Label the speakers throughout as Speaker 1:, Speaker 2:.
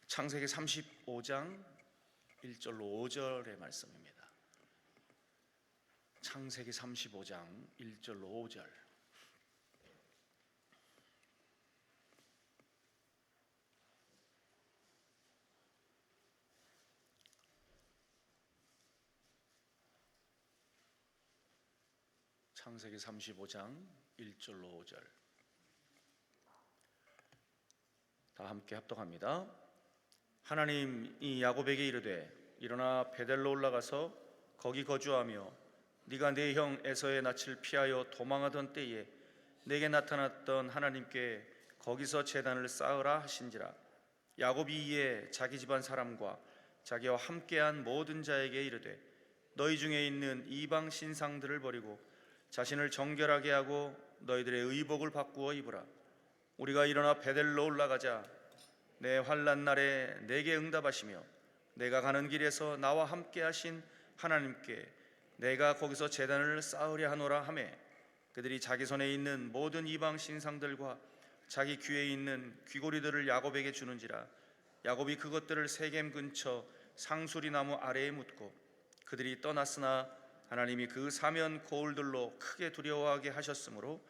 Speaker 1: 창세기 35장 1절로 5절의 말씀입니다. 창세기 35장 1절로 5절. 창세기 35장 1절로 5절. 다 함께 합독합니다. 하나님이 야곱에게 이르되 일어나 베델로 올라가서 거기 거주하며 네가 네 형 에서의 낯을 피하여 도망하던 때에 내게 나타났던 하나님께 거기서 제단을 쌓으라 하신지라. 야곱이 이에 자기 집안 사람과 자기와 함께한 모든 자에게 이르되 너희 중에 있는 이방 신상들을 버리고 자신을 정결하게 하고 너희들의 의복을 바꾸어 입으라. 우리가 일어나 베델로 올라가자. 내 환난 날에 내게 응답하시며 내가 가는 길에서 나와 함께 하신 하나님께 내가 거기서 제단을 쌓으려 하노라 하매, 그들이 자기 손에 있는 모든 이방 신상들과 자기 귀에 있는 귀고리들을 야곱에게 주는지라. 야곱이 그것들을 세겜 근처 상수리 나무 아래에 묻고 그들이 떠났으나 하나님이 그 사면 고울들로 크게 두려워하게 하셨으므로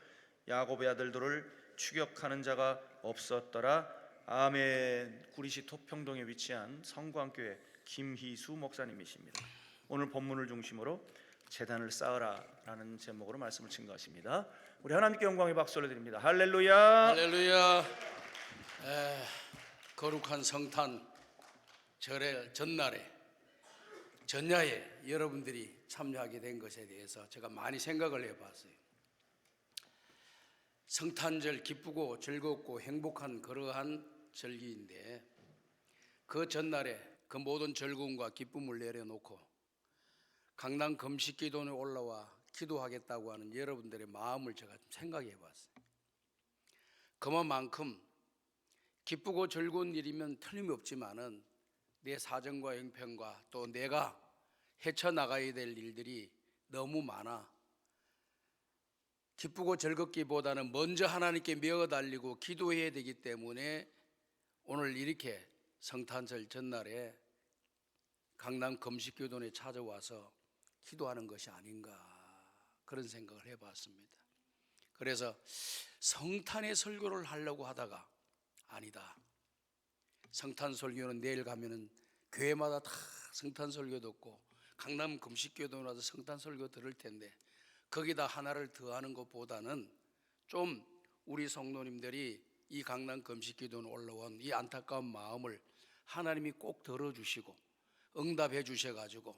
Speaker 1: 야곱의 아들들을 추격하는 자가 없었더라. 아멘. 구리시 토평동에 위치한 성광교회 김희수 목사님이십니다. 오늘 본문을 중심으로 제단을 쌓으라 라는 제목으로 말씀을 증거하십니다. 우리 하나님께 영광의 박수 올려드립니다. 할렐루야.
Speaker 2: 할렐루야. 거룩한 성탄 절의 전날에 전야에 여러분들이 참여하게 된 것에 대해서 제가 많이 생각을 해봤어요. 성탄절 기쁘고 즐겁고 행복한 그러한 절기인데, 그 전날에 그 모든 즐거움과 기쁨을 내려놓고 강남 금식기도원에 올라와 기도하겠다고 하는 여러분들의 마음을 제가 좀 생각해 봤어요. 그만큼 기쁘고 즐거운 일이면 틀림없지만은 내 사정과 형편과 또 내가 헤쳐나가야 될 일들이 너무 많아. 기쁘고 즐겁기보다는 먼저 하나님께 메어달리고 기도해야 되기 때문에 오늘 이렇게 성탄절 전날에 강남 금식교도원에 찾아와서 기도하는 것이 아닌가, 그런 생각을 해봤습니다. 그래서 성탄의 설교를 하려고 하다가 아니다, 성탄 설교는 내일 가면은 교회마다 다 성탄 설교 듣고 강남 금식교도원 와서 성탄 설교 들을 텐데 거기다 하나를 더하는 것보다는 좀 우리 성도님들이 이 강남 금식기도원 올라온 이 안타까운 마음을 하나님이 꼭 들어주시고 응답해 주셔가지고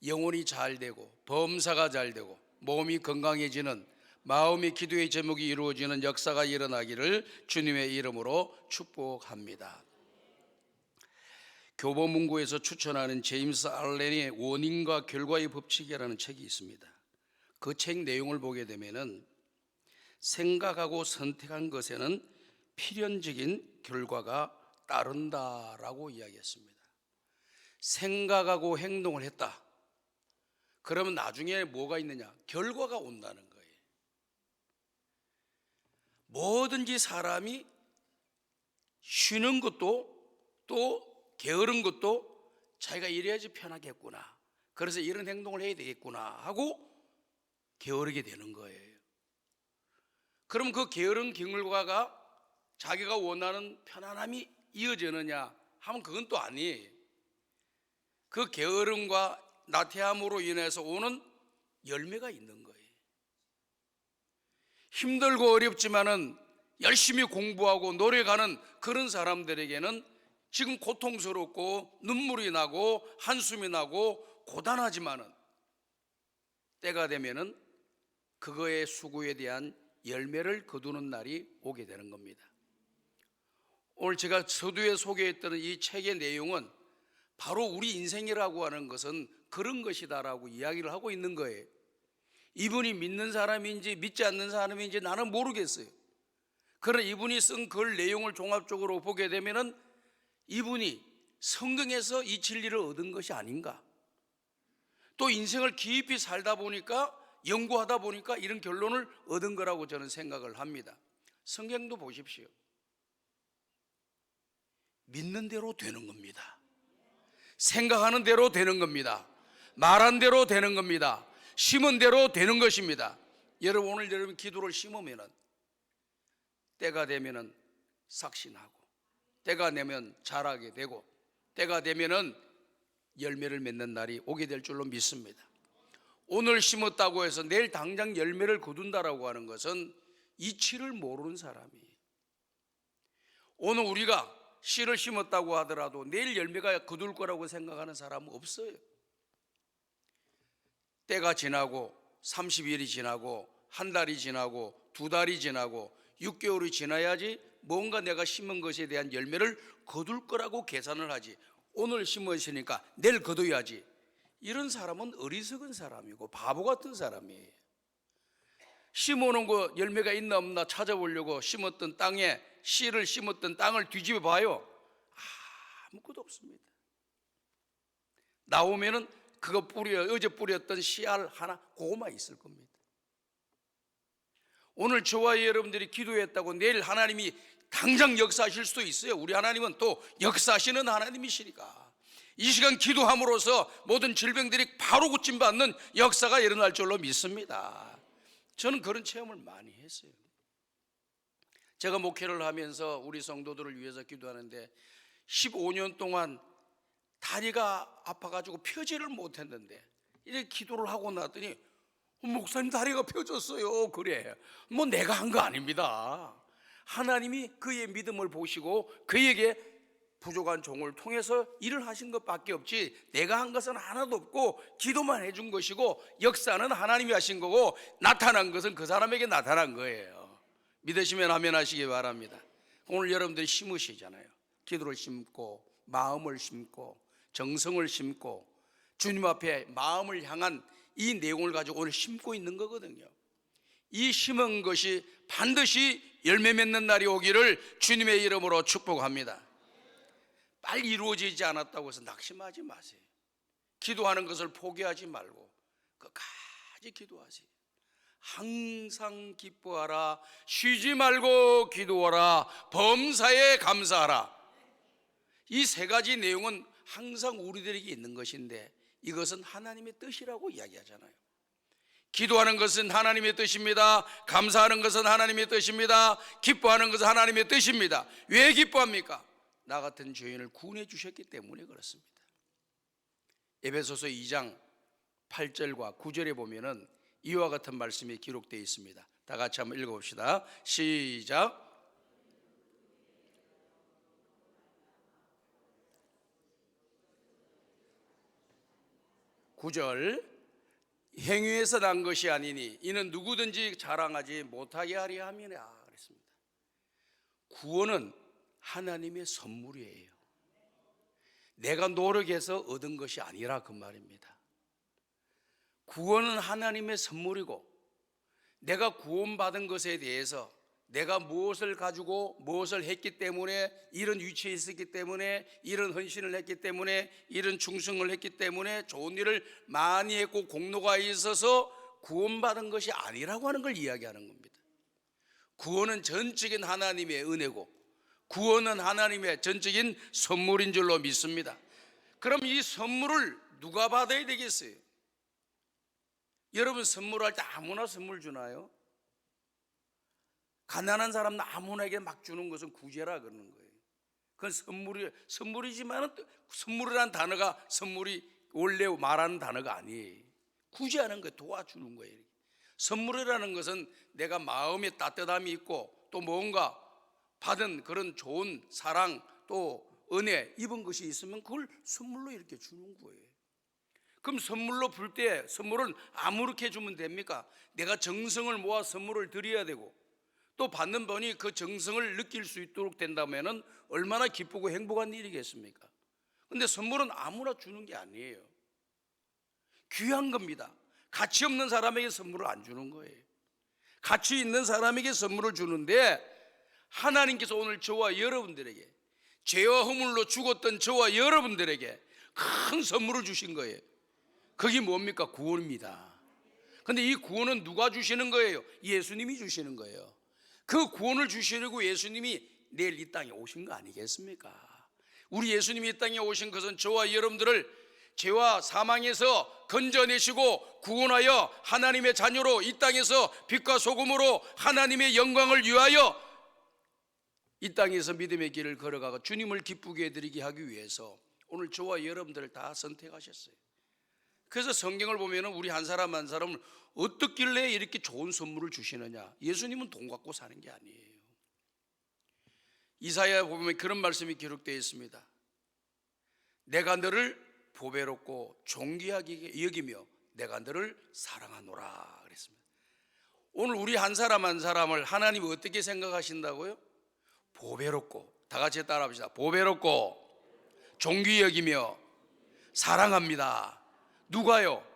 Speaker 2: 영혼이 잘 되고 범사가 잘 되고 몸이 건강해지는, 마음의 기도의 제목이 이루어지는 역사가 일어나기를 주님의 이름으로 축복합니다. 교보문고에서 추천하는 제임스 알렌의 원인과 결과의 법칙이라는 책이 있습니다. 그 책 내용을 보게 되면은 생각하고 선택한 것에는 필연적인 결과가 따른다라고 이야기했습니다. 생각하고 행동을 했다. 그러면 나중에 뭐가 있느냐? 결과가 온다는 거예요. 뭐든지 사람이 쉬는 것도 또 게으른 것도 자기가 이래야지 편하겠구나, 그래서 이런 행동을 해야 되겠구나 하고 게으르게 되는 거예요. 그럼 그 게으른 결과가 자기가 원하는 편안함이 이어지느냐 하면 그건 또 아니에요. 그 게으름과 나태함으로 인해서 오는 열매가 있는 거예요. 힘들고 어렵지만은 열심히 공부하고 노력하는 그런 사람들에게는 지금 고통스럽고 눈물이 나고 한숨이 나고 고단하지만은 때가 되면은 그거의 수고에 대한 열매를 거두는 날이 오게 되는 겁니다. 오늘 제가 서두에 소개했던 이 책의 내용은 바로 우리 인생이라고 하는 것은 그런 것이다라고 이야기를 하고 있는 거예요. 이분이 믿는 사람인지 믿지 않는 사람인지 나는 모르겠어요. 그러나 이분이 쓴 글 내용을 종합적으로 보게 되면은 이분이 성경에서 이 진리를 얻은 것이 아닌가, 또 인생을 깊이 살다 보니까 연구하다 보니까 이런 결론을 얻은 거라고 저는 생각을 합니다. 성경도 보십시오. 믿는 대로 되는 겁니다. 생각하는 대로 되는 겁니다. 말한 대로 되는 겁니다. 심은 대로 되는 것입니다. 여러분, 오늘 여러분 기도를 심으면은 때가 되면은 삭신하고, 때가 되면 자라게 되고, 때가 되면은 열매를 맺는 날이 오게 될 줄로 믿습니다. 오늘 심었다고 해서 내일 당장 열매를 거둔다라고 하는 것은 이치를 모르는 사람이에요. 오늘 우리가 씨를 심었다고 하더라도 내일 열매가 거둘 거라고 생각하는 사람은 없어요. 때가 지나고 30일이 지나고 한 달이 지나고 두 달이 지나고 6개월이 지나야지 뭔가 내가 심은 것에 대한 열매를 거둘 거라고 계산을 하지, 오늘 심었으니까 내일 거둬야지, 이런 사람은 어리석은 사람이고 바보 같은 사람이에요. 심어놓은 거 열매가 있나 없나 찾아보려고 심었던 땅에, 씨를 심었던 땅을 뒤집어 봐요. 아무것도 없습니다. 나오면은 그거 어제 뿌렸던 씨알 하나, 그거만 있을 겁니다. 오늘 저와 여러분들이 기도했다고 내일 하나님이 당장 역사하실 수도 있어요. 우리 하나님은 또 역사하시는 하나님이시니까 이 시간 기도함으로써 모든 질병들이 바로 고침받는 역사가 일어날 줄로 믿습니다. 저는 그런 체험을 많이 했어요. 제가 목회를 하면서 우리 성도들을 위해서 기도하는데 15년 동안 다리가 아파가지고 펴지를 못했는데 이렇게 기도를 하고 나더니 목사님 다리가 펴졌어요. 그래, 뭐 내가 한 거 아닙니다. 하나님이 그의 믿음을 보시고 그에게 부족한 종을 통해서 일을 하신 것밖에 없지 내가 한 것은 하나도 없고 기도만 해준 것이고 역사는 하나님이 하신 거고 나타난 것은 그 사람에게 나타난 거예요. 믿으시면 아멘 하시기 바랍니다. 오늘 여러분들이 심으시잖아요. 기도를 심고 마음을 심고 정성을 심고 주님 앞에 마음을 향한 이 내용을 가지고 오늘 심고 있는 거거든요. 이 심은 것이 반드시 열매 맺는 날이 오기를 주님의 이름으로 축복합니다. 빨리 이루어지지 않았다고 해서 낙심하지 마세요. 기도하는 것을 포기하지 말고 끝까지 기도하세요. 항상 기뻐하라, 쉬지 말고 기도하라, 범사에 감사하라. 이 세 가지 내용은 항상 우리들에게 있는 것인데 이것은 하나님의 뜻이라고 이야기하잖아요. 기도하는 것은 하나님의 뜻입니다. 감사하는 것은 하나님의 뜻입니다. 기뻐하는 것은 하나님의 뜻입니다. 왜 기뻐합니까? 나 같은 죄인을 구원해 주셨기 때문에 그렇습니다. 에베소서 2장 8절과 9절에 보면은 이와 같은 말씀이 기록되어 있습니다. 다 같이 한번 읽어봅시다. 시작. (9절) 행위에서 난 것이 아니니 이는 누구든지 자랑하지 못하게 하려 함이라 그랬습니다. 구원은 하나님의 선물이에요. 내가 노력해서 얻은 것이 아니라 그 말입니다. 구원은 하나님의 선물이고 내가 구원받은 것에 대해서 내가 무엇을 가지고 무엇을 했기 때문에 이런 위치에 있었기 때문에 이런 헌신을 했기 때문에 이런 충성을 했기 때문에 좋은 일을 많이 했고 공로가 있어서 구원받은 것이 아니라고 하는 걸 이야기하는 겁니다. 구원은 전적인 하나님의 은혜고 구원은 하나님의 전적인 선물인 줄로 믿습니다. 그럼 이 선물을 누가 받아야 되겠어요? 여러분 선물할 때 아무나 선물 주나요? 가난한 사람은 아무나에게 막 주는 것은 구제라 그러는 거예요. 그건 선물이지만 선물이라는 단어가 선물이 원래 말하는 단어가 아니에요. 구제하는 거예요. 도와주는 거예요. 선물이라는 것은 내가 마음에 따뜻함이 있고 또 뭔가 받은 그런 좋은 사랑 또 은혜 입은 것이 있으면 그걸 선물로 이렇게 주는 거예요. 그럼 선물로 불 때 선물은 아무렇게 주면 됩니까? 내가 정성을 모아 선물을 드려야 되고 또 받는 분이 그 정성을 느낄 수 있도록 된다면 얼마나 기쁘고 행복한 일이겠습니까? 근데 선물은 아무나 주는 게 아니에요. 귀한 겁니다. 가치 없는 사람에게 선물을 안 주는 거예요. 가치 있는 사람에게 선물을 주는데 하나님께서 오늘 저와 여러분들에게 죄와 허물로 죽었던 저와 여러분들에게 큰 선물을 주신 거예요. 그게 뭡니까? 구원입니다. 근데 이 구원은 누가 주시는 거예요? 예수님이 주시는 거예요. 그 구원을 주시려고 예수님이 내일 이 땅에 오신 거 아니겠습니까? 우리 예수님이 이 땅에 오신 것은 저와 여러분들을 죄와 사망에서 건져내시고 구원하여 하나님의 자녀로 이 땅에서 빛과 소금으로 하나님의 영광을 위하여 이 땅에서 믿음의 길을 걸어가고 주님을 기쁘게 해드리게 하기 위해서 오늘 저와 여러분들을 다 선택하셨어요. 그래서 성경을 보면 우리 한 사람 한 사람을 어떻길래 이렇게 좋은 선물을 주시느냐. 예수님은 돈 갖고 사는 게 아니에요. 이사야 보면 그런 말씀이 기록되어 있습니다. 내가 너를 보배롭고 존귀하게 여기며 내가 너를 사랑하노라 그랬습니다. 오늘 우리 한 사람 한 사람을 하나님이 어떻게 생각하신다고요? 보배롭고, 다 같이 따라합시다. 보배롭고 존귀히 여기며 사랑합니다. 누가요?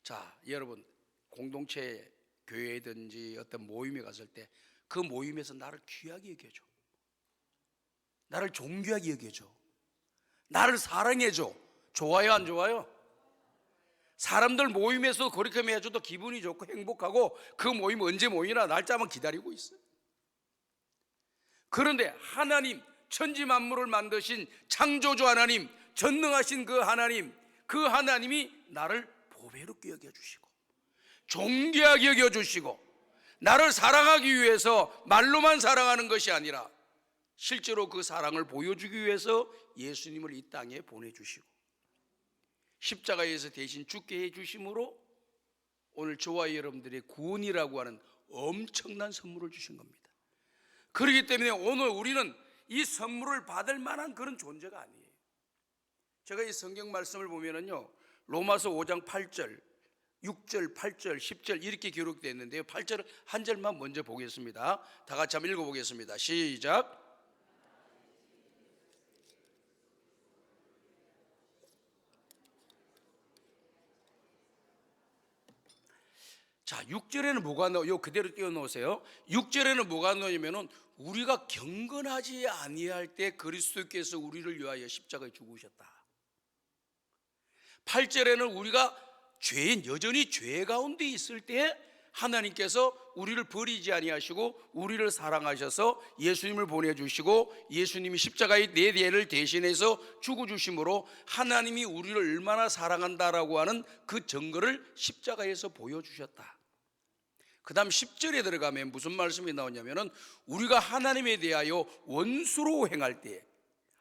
Speaker 2: 자, 여러분, 공동체 교회든지 어떤 모임에 갔을 때 그 모임에서 나를 귀하게 여겨줘, 나를 존귀하게 여겨줘, 나를 사랑해줘. 좋아요, 안 좋아요? 사람들 모임에서 그렇게 해줘도 기분이 좋고 행복하고 그 모임 언제 모이나 날짜만 기다리고 있어요. 그런데 하나님, 천지 만물을 만드신 창조주 하나님, 전능하신 그 하나님이 나를 보배롭게 여겨주시고 존귀하게 여겨주시고 나를 사랑하기 위해서 말로만 사랑하는 것이 아니라 실제로 그 사랑을 보여주기 위해서 예수님을 이 땅에 보내주시고 십자가에서 대신 죽게 해주심으로 오늘 저와 여러분들의 구원이라고 하는 엄청난 선물을 주신 겁니다. 그렇기 때문에 오늘 우리는 이 선물을 받을 만한 그런 존재가 아니에요. 제가 이 성경 말씀을 보면은요, 로마서 5장 8절, 6절, 8절, 10절 이렇게 기록되어 있는데요, 8절 한 절만 먼저 보겠습니다. 다 같이 한번 읽어보겠습니다. 시작. 자, 6절에는 뭐가 요 그대로 띄워놓으세요. 6절에는 뭐가 나오냐면은 우리가 경건하지 아니할 때 그리스도께서 우리를 위하여 십자가에 죽으셨다. 8절에는 우리가 여전히 죄 가운데 있을 때 하나님께서 우리를 버리지 아니하시고 우리를 사랑하셔서 예수님을 보내주시고 예수님이 십자가의 내 죄를 대신해서 죽어주심으로 하나님이 우리를 얼마나 사랑한다라고 하는 그 증거를 십자가에서 보여주셨다. 그 다음 10절에 들어가면 무슨 말씀이 나오냐면은 우리가 하나님에 대하여 원수로 행할 때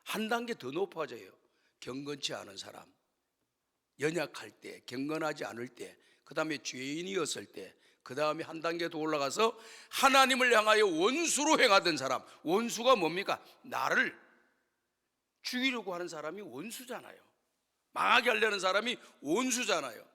Speaker 2: 한 단계 더 높아져요. 경건치 않은 사람, 연약할 때, 경건하지 않을 때, 그 다음에 죄인이었을 때, 그 다음에 한 단계 더 올라가서 하나님을 향하여 원수로 행하던 사람. 원수가 뭡니까? 나를 죽이려고 하는 사람이 원수잖아요. 망하게 하려는 사람이 원수잖아요.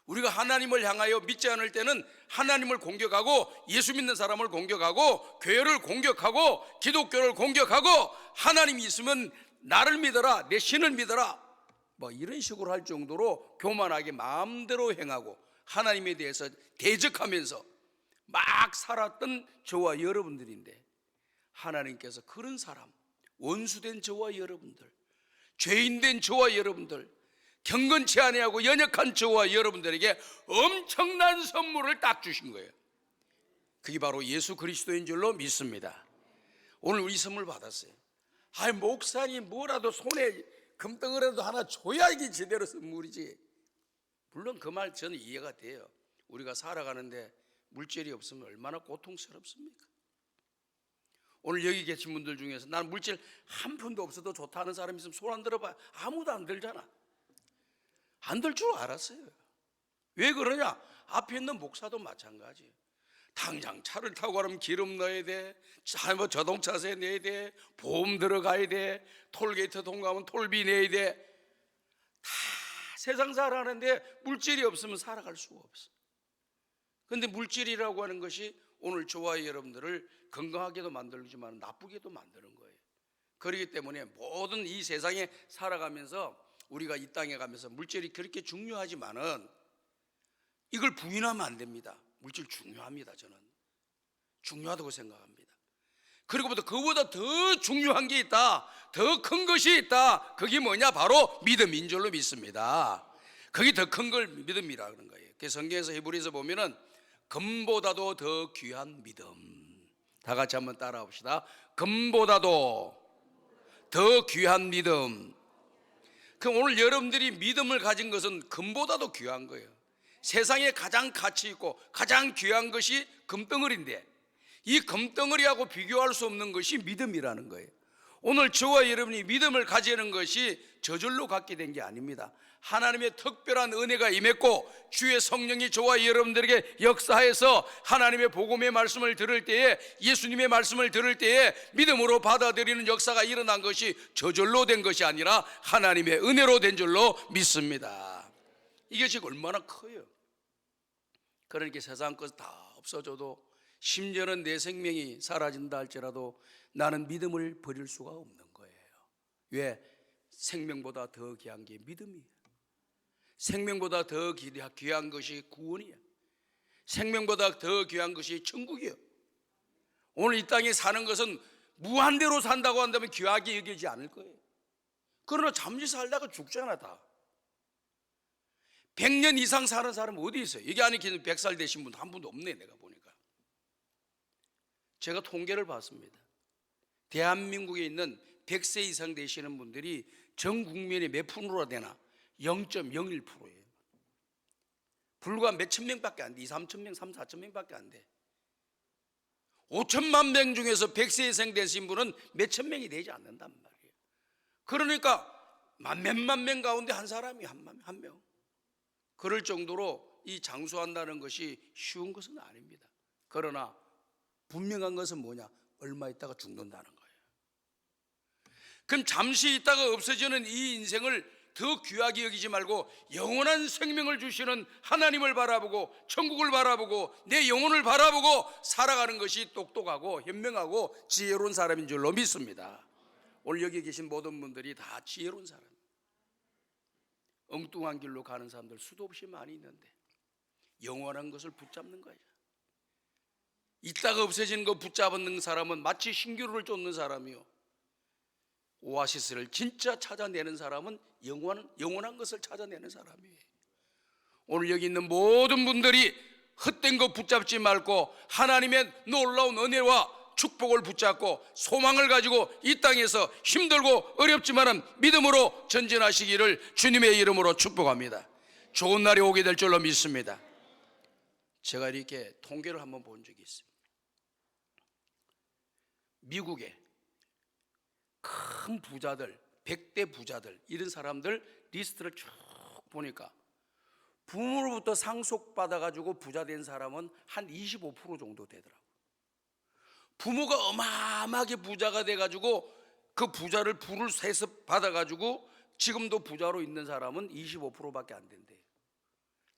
Speaker 2: 우리가 하나님을 향하여 믿지 않을 때는 하나님을 공격하고 예수 믿는 사람을 공격하고 교회를 공격하고 기독교를 공격하고 하나님이 있으면 나를 믿어라, 내 신을 믿어라, 뭐 이런 식으로 할 정도로 교만하게 마음대로 행하고 하나님에 대해서 대적하면서 막 살았던 저와 여러분들인데, 하나님께서 그런 사람, 원수된 저와 여러분들, 죄인된 저와 여러분들, 경건치 아니하고 연약한 저와 여러분들에게 엄청난 선물을 딱 주신 거예요. 그게 바로 예수 그리스도인 줄로 믿습니다. 오늘 우리 선물 받았어요. 아이, 목사님 뭐라도 손에 금덩어리라도 하나 줘야 이게 제대로 선물이지. 물론 그 말 저는 이해가 돼요. 우리가 살아가는데 물질이 없으면 얼마나 고통스럽습니까? 오늘 여기 계신 분들 중에서 나는 물질 한 푼도 없어도 좋다 하는 사람이 있으면 손 안 들어봐. 아무도 안 들잖아. 안 들 줄 알았어요. 왜 그러냐? 앞에 있는 목사도 마찬가지예요. 당장 차를 타고 가려면 기름 넣어야 돼, 뭐 자동차세 내야 돼, 보험 들어가야 돼, 톨게이트 통과하면 톨비 내야 돼. 다 세상 살아가는데 물질이 없으면 살아갈 수가 없어. 그런데 물질이라고 하는 것이 오늘 저와 여러분들을 건강하게도 만들지만 나쁘게도 만드는 거예요. 그렇기 때문에 모든 이 세상에 살아가면서 우리가 이 땅에 가면서 물질이 그렇게 중요하지만은 이걸 부인하면 안 됩니다. 물질 중요합니다. 저는 중요하다고 생각합니다. 그리고 그거보다 더 중요한 게 있다, 더 큰 것이 있다. 그게 뭐냐? 바로 믿음인 줄로 믿습니다. 그게 더 큰 걸 믿음이라 그런 거예요. 그 성경에서 히브리서 보면은 금보다도 더 귀한 믿음. 다 같이 한번 따라 봅시다. 금보다도 더 귀한 믿음. 그럼 오늘 여러분들이 믿음을 가진 것은 금보다도 귀한 거예요. 세상에 가장 가치 있고 가장 귀한 것이 금덩어리인데 이 금덩어리하고 비교할 수 없는 것이 믿음이라는 거예요. 오늘 저와 여러분이 믿음을 가지는 것이 저절로 갖게 된 게 아닙니다. 하나님의 특별한 은혜가 임했고 주의 성령이 저와 여러분들에게 역사해서 하나님의 복음의 말씀을 들을 때에, 예수님의 말씀을 들을 때에 믿음으로 받아들이는 역사가 일어난 것이 저절로 된 것이 아니라 하나님의 은혜로 된 줄로 믿습니다. 이게 지금 얼마나 커요. 그러니까 세상 것 다 없어져도 심지어는 내 생명이 사라진다 할지라도 나는 믿음을 버릴 수가 없는 거예요. 왜? 생명보다 더 귀한 게 믿음이에요. 생명보다 더 귀한 것이 구원이에요. 생명보다 더 귀한 것이 천국이에요. 오늘 이 땅에 사는 것은 무한대로 산다고 한다면 귀하게 여기지 않을 거예요. 그러나 잠시 살다가 죽잖아. 다 100년 이상 사는 사람 어디 있어요? 여기 안에 계신 100살 되신 분 한 분도 없네. 내가 보니까 제가 통계를 봤습니다. 대한민국에 있는 100세 이상 되시는 분들이 전 국민의 몇 프로나 되나? 0.01%예요. 불과 몇천 명밖에 안 돼. 2, 3천 명, 3, 4천 명밖에 안 돼. 5천만 명 중에서 100세 이상 되신 분은 몇천 명이 되지 않는단 말이에요. 그러니까 몇만 명 가운데 한 사람이 한 명. 그럴 정도로 이 장수한다는 것이 쉬운 것은 아닙니다. 그러나 분명한 것은 뭐냐? 얼마 있다가 죽는다는 거예요. 그럼 잠시 있다가 없어지는 이 인생을 더 귀하게 여기지 말고 영원한 생명을 주시는 하나님을 바라보고 천국을 바라보고 내 영혼을 바라보고 살아가는 것이 똑똑하고 현명하고 지혜로운 사람인 줄로 믿습니다. 오늘 여기 계신 모든 분들이 다 지혜로운 사람. 엉뚱한 길로 가는 사람들 수도 없이 많이 있는데 영원한 것을 붙잡는 거예요. 있다가 없어지는 거 붙잡는 사람은 마치 신기루를 쫓는 사람이요, 오아시스를 진짜 찾아내는 사람은 영원한 것을 찾아내는 사람이에요. 오늘 여기 있는 모든 분들이 헛된 것 붙잡지 말고 하나님의 놀라운 은혜와 축복을 붙잡고 소망을 가지고 이 땅에서 힘들고 어렵지만은 믿음으로 전진하시기를 주님의 이름으로 축복합니다. 좋은 날이 오게 될 줄로 믿습니다. 제가 이렇게 통계를 한번 본 적이 있습니다. 미국에 큰 부자들, 100대 부자들, 이런 사람들 리스트를 쭉 보니까 부모로부터 상속받아가지고 부자 된 사람은 한 25% 정도 되더라고요. 부모가 어마어마하게 부자가 돼가지고 그 부자를 부를 세습 받아가지고 지금도 부자로 있는 사람은 25%밖에 안 된대요.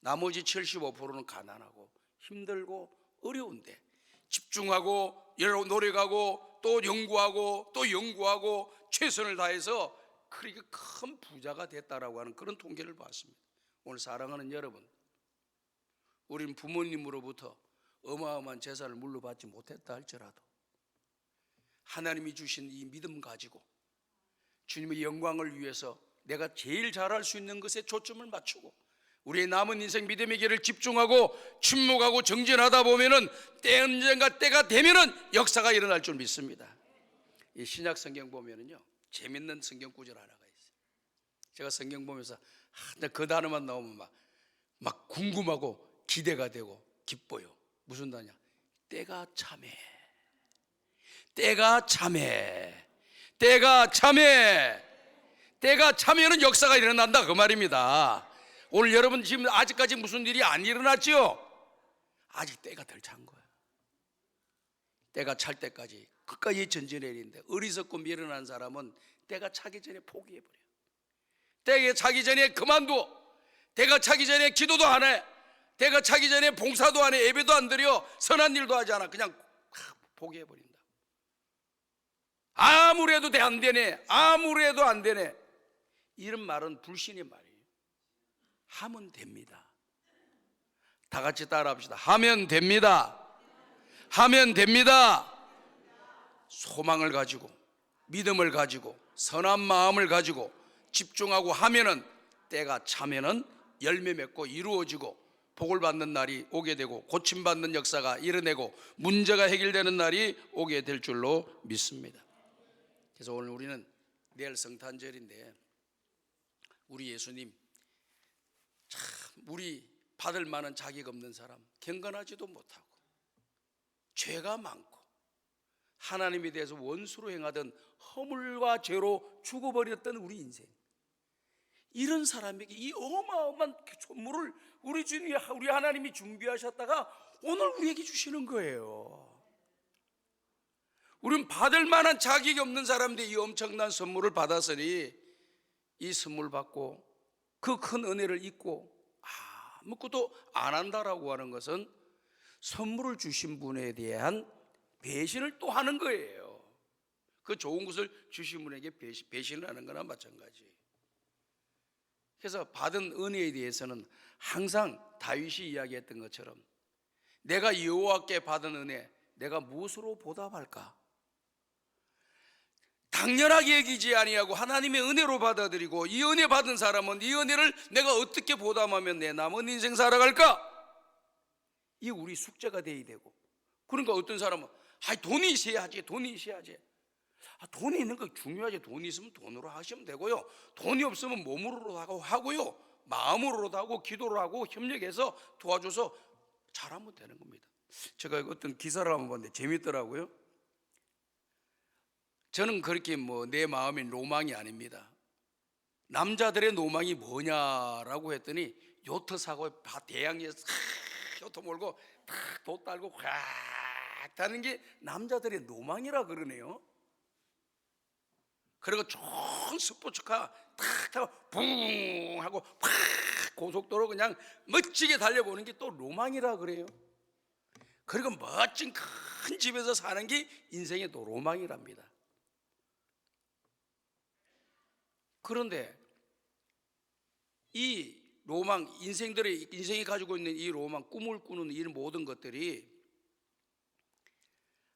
Speaker 2: 나머지 75%는 가난하고 힘들고 어려운데 집중하고 노력하고 또 연구하고 또 연구하고 최선을 다해서 그렇게 큰 부자가 됐다라고 하는 그런 통계를 봤습니다. 오늘 사랑하는 여러분, 우리는 부모님으로부터 어마어마한 재산을 물려받지 못했다 할지라도 하나님이 주신 이 믿음 가지고 주님의 영광을 위해서 내가 제일 잘할 수 있는 것에 초점을 맞추고 우리의 남은 인생 믿음의 길을 집중하고 침묵하고 정진하다 보면은 언젠가 때가 되면은 역사가 일어날 줄 믿습니다. 이 신약 성경 보면은요, 재밌는 성경 구절 하나가 있어요. 제가 성경 보면서 그 단어만 나오면 막 궁금하고 기대가 되고 기뻐요. 무슨 단어냐? 때가 참해. 때가 참해. 때가 참해. 때가 참여는 역사가 일어난다 그 말입니다. 오늘 여러분 지금 아직까지 무슨 일이 안 일어났죠? 아직 때가 덜 찬 거예요. 때가 찰 때까지 끝까지 전진해야 되는데 어리석고 미련한 사람은 때가 차기 전에 포기해버려요. 때가 차기 전에 그만둬. 때가 차기 전에 기도도 안 해. 때가 차기 전에 봉사도 안 해. 예배도 안 드려. 선한 일도 하지 않아. 그냥 포기해버린다. 아무리 해도 안 되네. 아무리 해도 안 되네. 이런 말은 불신의 말이에요. 하면 됩니다. 다 같이 따라합시다. 하면 됩니다. 하면 됩니다. 소망을 가지고 믿음을 가지고 선한 마음을 가지고 집중하고 하면은 때가 차면은 열매 맺고 이루어지고 복을 받는 날이 오게 되고 고침받는 역사가 일어나고 문제가 해결되는 날이 오게 될 줄로 믿습니다. 그래서 오늘 우리는 내일 성탄절인데 우리 예수님 참 우리 받을 만한 자격 없는 사람, 경건하지도 못하고 죄가 많고 하나님에 대해서 원수로 행하던 허물과 죄로 죽어버렸던 우리 인생, 이런 사람에게 이 어마어마한 선물을 우리 주님이, 우리 하나님이 준비하셨다가 오늘 우리에게 주시는 거예요. 우리는 받을 만한 자격이 없는 사람들이 이 엄청난 선물을 받았으니 이 선물 받고 그 큰 은혜를 잊고 아무것도 안 한다라고 하는 것은 선물을 주신 분에 대한 배신을 또 하는 거예요. 그 좋은 것을 주신 분에게 배신을 하는 거나 마찬가지. 그래서 받은 은혜에 대해서는 항상 다윗이 이야기했던 것처럼 내가 여호와께 받은 은혜, 내가 무엇으로 보답할까? 당연하게 여기지 아니하고 하나님의 은혜로 받아들이고, 이 은혜 받은 사람은 이 은혜를 내가 어떻게 보답하면 내 남은 인생 살아갈까? 이 우리 숙제가 돼야 되고. 그러니까 어떤 사람은 돈이 있어야지, 돈이 있어야지. 돈이 있는 거 중요하지. 돈이 있으면 돈으로 하시면 되고요, 돈이 없으면 몸으로도 하고요, 마음으로도 하고 기도로 하고 협력해서 도와줘서 잘하면 되는 겁니다. 제가 어떤 기사를 한번 봤는데 재밌더라고요. 저는 그렇게 내 마음의 로망이 아닙니다. 남자들의 로망이 뭐냐라고 했더니 요트 사고 대양에서 요트 몰고 도 딸고 확 타는 게 남자들의 로망이라 그러네요. 그리고 좋은 스포츠카 탁 타고 붕 하고 팍 고속도로 그냥 멋지게 달려보는 게 또 로망이라 그래요. 그리고 멋진 큰 집에서 사는 게 인생의 또 로망이랍니다. 그런데 이 로망, 인생이 가지고 있는 이 로망, 꿈을 꾸는 이 모든 것들이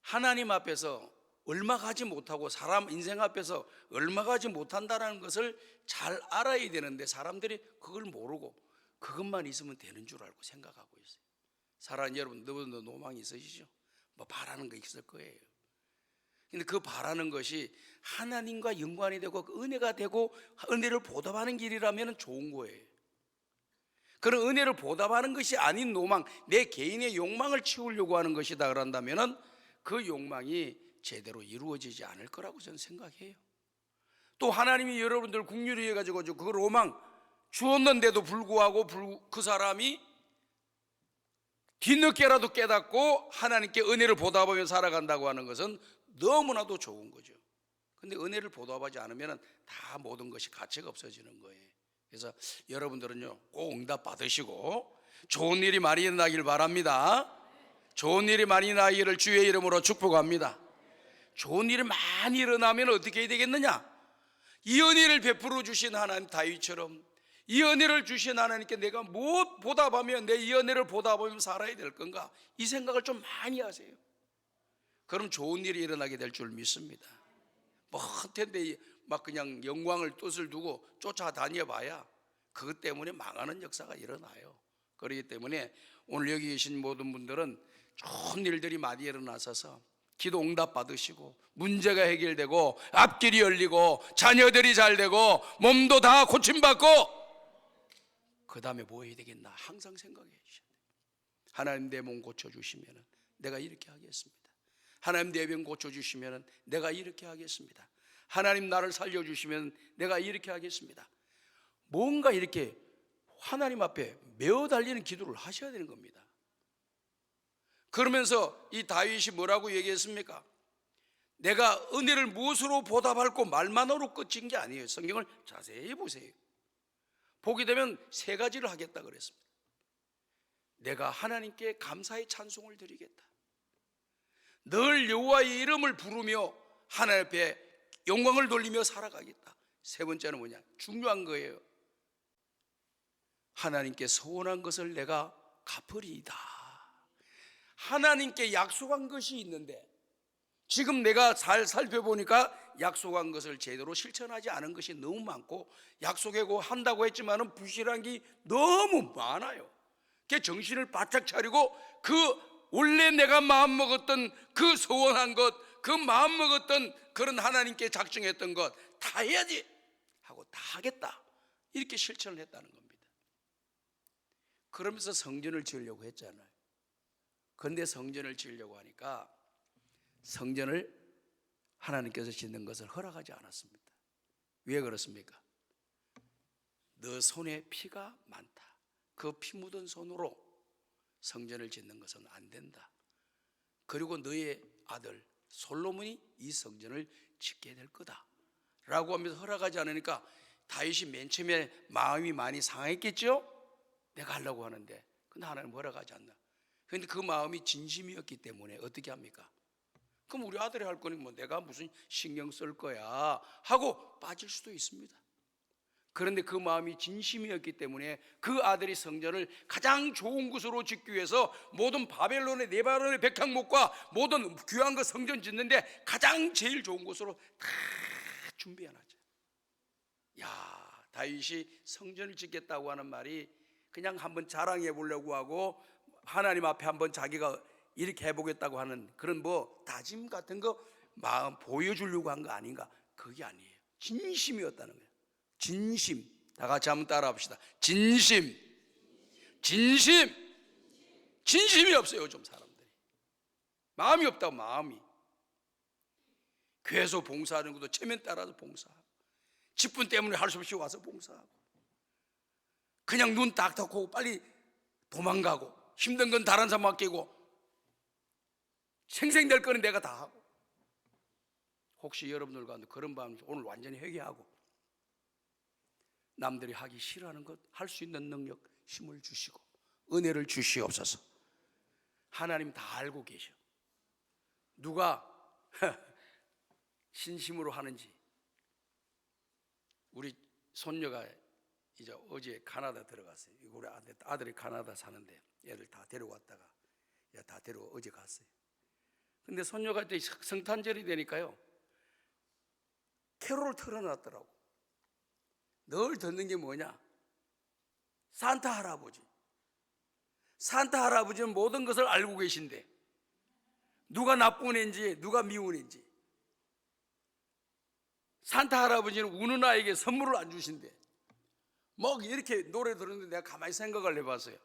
Speaker 2: 하나님 앞에서 얼마 가지 못하고 사람 인생 앞에서 얼마 가지 못한다는 것을 잘 알아야 되는데, 사람들이 그걸 모르고 그것만 있으면 되는 줄 알고 생각하고 있어요. 사랑하는 여러분, 너희도 로망이 있으시죠? 바라는 거 있을 거예요. 근데 그 바라는 것이 하나님과 연관이 되고 은혜가 되고 은혜를 보답하는 길이라면 좋은 거예요. 그런 은혜를 보답하는 것이 아닌 로망, 내 개인의 욕망을 채우려고 하는 것이다 그런다면 그 욕망이 제대로 이루어지지 않을 거라고 저는 생각해요. 또 하나님이 여러분들 국률이 해가지고 그 로망 주었는데도 불구하고 그 사람이 뒤늦게라도 깨닫고 하나님께 은혜를 보답하며 살아간다고 하는 것은 너무나도 좋은 거죠. 근데 은혜를 보답하지 않으면 다 모든 것이 가치가 없어지는 거예요. 그래서 여러분들은요, 꼭 응답 받으시고 좋은 일이 많이 일어나길 바랍니다. 좋은 일이 많이 일어나기를 주의 이름으로 축복합니다. 좋은 일이 많이 일어나면 어떻게 해야 되겠느냐? 이 은혜를 베풀어 주신 하나님 다윗처럼 이 은혜를 주신 하나님께 내가 무엇 보답하면 내 이 은혜를 보답하면 살아야 될 건가? 이 생각을 좀 많이 하세요. 그럼 좋은 일이 일어나게 될 줄 믿습니다. 헛된데 그냥 영광을 뜻을 두고 쫓아다녀 봐야 그것 때문에 망하는 역사가 일어나요. 그렇기 때문에 오늘 여기 계신 모든 분들은 좋은 일들이 많이 일어나셔서 기도 응답 받으시고 문제가 해결되고 앞길이 열리고 자녀들이 잘 되고 몸도 다 고침받고 그 다음에 뭐 해야 되겠나 항상 생각해 주셔야 돼요. 하나님 내 몸 고쳐주시면 내가 이렇게 하겠습니다. 하나님 내 병 고쳐주시면 내가 이렇게 하겠습니다. 하나님 나를 살려주시면 내가 이렇게 하겠습니다. 뭔가 이렇게 하나님 앞에 메어 달리는 기도를 하셔야 되는 겁니다. 그러면서 이 다윗이 뭐라고 얘기했습니까? 내가 은혜를 무엇으로 보답할고 말만으로 끝인 게 아니에요. 성경을 자세히 보세요. 보게 되면 세 가지를 하겠다 그랬습니다. 내가 하나님께 감사의 찬송을 드리겠다. 늘 여호와의 이름을 부르며 하나님 앞에 영광을 돌리며 살아가겠다. 세 번째는 뭐냐? 중요한 거예요. 하나님께 서원한 것을 내가 갚으리이다. 하나님께 약속한 것이 있는데 지금 내가 잘 살펴보니까 약속한 것을 제대로 실천하지 않은 것이 너무 많고, 약속하고 한다고 했지만은 부실한 게 너무 많아요. 그 정신을 바짝 차리고 그 원래 내가 마음먹었던 그 소원한 것, 그 마음 먹었던 그런 하나님께 작정했던 것 다 해야지 하고 다 하겠다, 이렇게 실천을 했다는 겁니다. 그러면서 성전을 지으려고 했잖아요. 그런데 성전을 지으려고 하니까 성전을 하나님께서 짓는 것을 허락하지 않았습니다. 왜 그렇습니까? 너 손에 피가 많다. 그 피 묻은 손으로 성전을 짓는 것은 안 된다. 그리고 너의 아들 솔로몬이 이 성전을 짓게 될 거다 라고 하면서 허락하지 않으니까 다윗이 맨 처음에 마음이 많이 상했겠죠? 내가 하려고 하는데, 근데 하나님 허락하지 않나. 그런데 그 마음이 진심이었기 때문에 어떻게 합니까? 그럼 우리 아들이 할 거니 뭐 내가 무슨 신경 쓸 거야 하고 빠질 수도 있습니다. 그런데 그 마음이 진심이었기 때문에 그 아들이 성전을 가장 좋은 곳으로 짓기 위해서 모든 바벨론의 네바론의 백향목과 모든 귀한 그 성전 짓는데 가장 제일 좋은 곳으로 다 준비해놨죠. 야, 다윗이 성전을 짓겠다고 하는 말이 그냥 한번 자랑해 보려고 하고 하나님 앞에 한번 자기가 이렇게 해보겠다고 하는 그런 뭐 다짐 같은 거 마음 보여주려고 한 거 아닌가? 그게 아니에요. 진심이었다는 거예요. 진심. 다 같이 한번 따라 합시다. 진심. 진심. 진심이 없어요, 요즘 사람들이. 마음이 없다고, 마음이. 교회에서 봉사하는 것도 체면 따라서 봉사하고, 직분 때문에 할 수 없이 와서 봉사하고, 그냥 눈 딱 닫고 빨리 도망가고, 힘든 건 다른 사람 맡기고, 생생될 거는 내가 다 하고. 혹시 여러분들 가운데 그런 마음 오늘 완전히 회개하고 남들이 하기 싫어하는 것 할 수 있는 능력, 힘을 주시고 은혜를 주시옵소서. 하나님 다 알고 계셔. 누가 진심으로 하는지. 우리 손녀가 이제 어제 카나다 들어갔어요. 우리 아들이 카나다 사는데 애들 다 데려왔다가 다 데리고 어제 갔어요. 근데 손녀가 이제 성탄절이 되니까요, 캐롤을 틀어놨더라고. 늘 듣는 게 뭐냐? 산타 할아버지. 산타 할아버지는 모든 것을 알고 계신데 누가 나쁜 애인지 누가 미운 애인지. 산타 할아버지는 우는 아이에게 선물을 안 주신대. 막 이렇게 노래 들었는데 내가 가만히 생각을 해봤어요.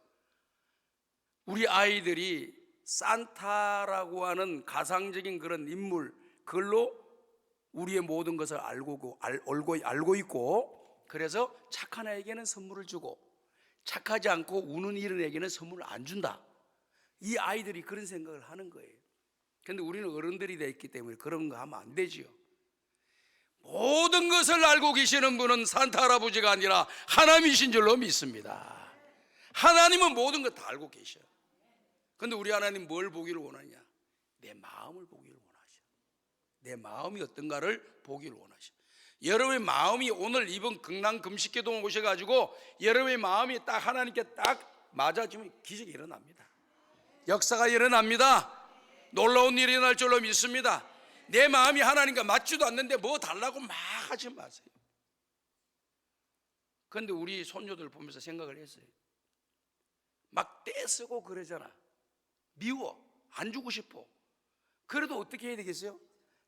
Speaker 2: 우리 아이들이 산타라고 하는 가상적인 그런 인물, 그걸로 우리의 모든 것을 알고 있고, 그래서 착한 아이에게는 선물을 주고 착하지 않고 우는 이런 애에게는 선물을 안 준다. 이 아이들이 그런 생각을 하는 거예요. 그런데 우리는 어른들이 됐기 때문에 그런 거 하면 안 되지요. 모든 것을 알고 계시는 분은 산타 할아버지가 아니라 하나님이신 줄로 믿습니다. 하나님은 모든 것 다 알고 계셔. 그런데 우리 하나님 뭘 보기를 원하냐? 내 마음을 보기를 원하셔. 내 마음이 어떤가를 보기를 원하셔. 여러분의 마음이 오늘 이번 극랑 금식기도 오셔가지고 여러분의 마음이 딱 하나님께 딱 맞아지면 기적이 일어납니다. 역사가 일어납니다. 놀라운 일이 일어날 줄로 믿습니다. 내 마음이 하나님과 맞지도 않는데 뭐 달라고 막 하지 마세요. 그런데 우리 손녀들 보면서 생각을 했어요. 막 떼쓰고 그러잖아. 미워. 안 주고 싶어. 그래도 어떻게 해야 되겠어요?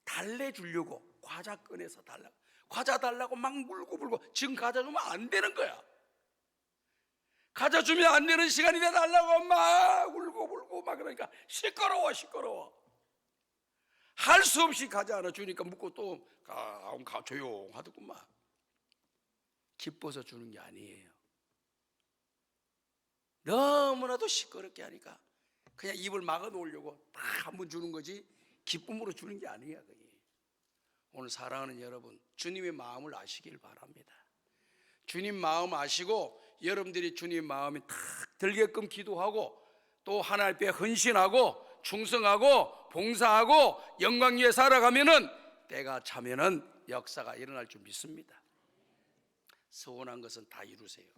Speaker 2: 달래주려고 과자 꺼내서 달라고, 과자 달라고 막 물고 불고. 지금 과자 주면 안 되는 거야. 과자 주면 안 되는 시간이 돼 달라고 막 울고 불고 막 그러니까 시끄러워. 할 수 없이 과자 하나 주니까 묻고 또 조용하더구만. 기뻐서 주는 게 아니에요. 너무나도 시끄럽게 하니까 그냥 입을 막아 놓으려고 딱 한번 주는 거지 기쁨으로 주는 게 아니야. 그게. 오늘 사랑하는 여러분, 주님의 마음을 아시길 바랍니다. 주님 마음 아시고 여러분들이 주님 마음이 탁 들게끔 기도하고 또 하나님 앞에 헌신하고 충성하고 봉사하고 영광 위에 살아가면은 때가 차면은 역사가 일어날 줄 믿습니다. 서운한 것은 다 이루세요.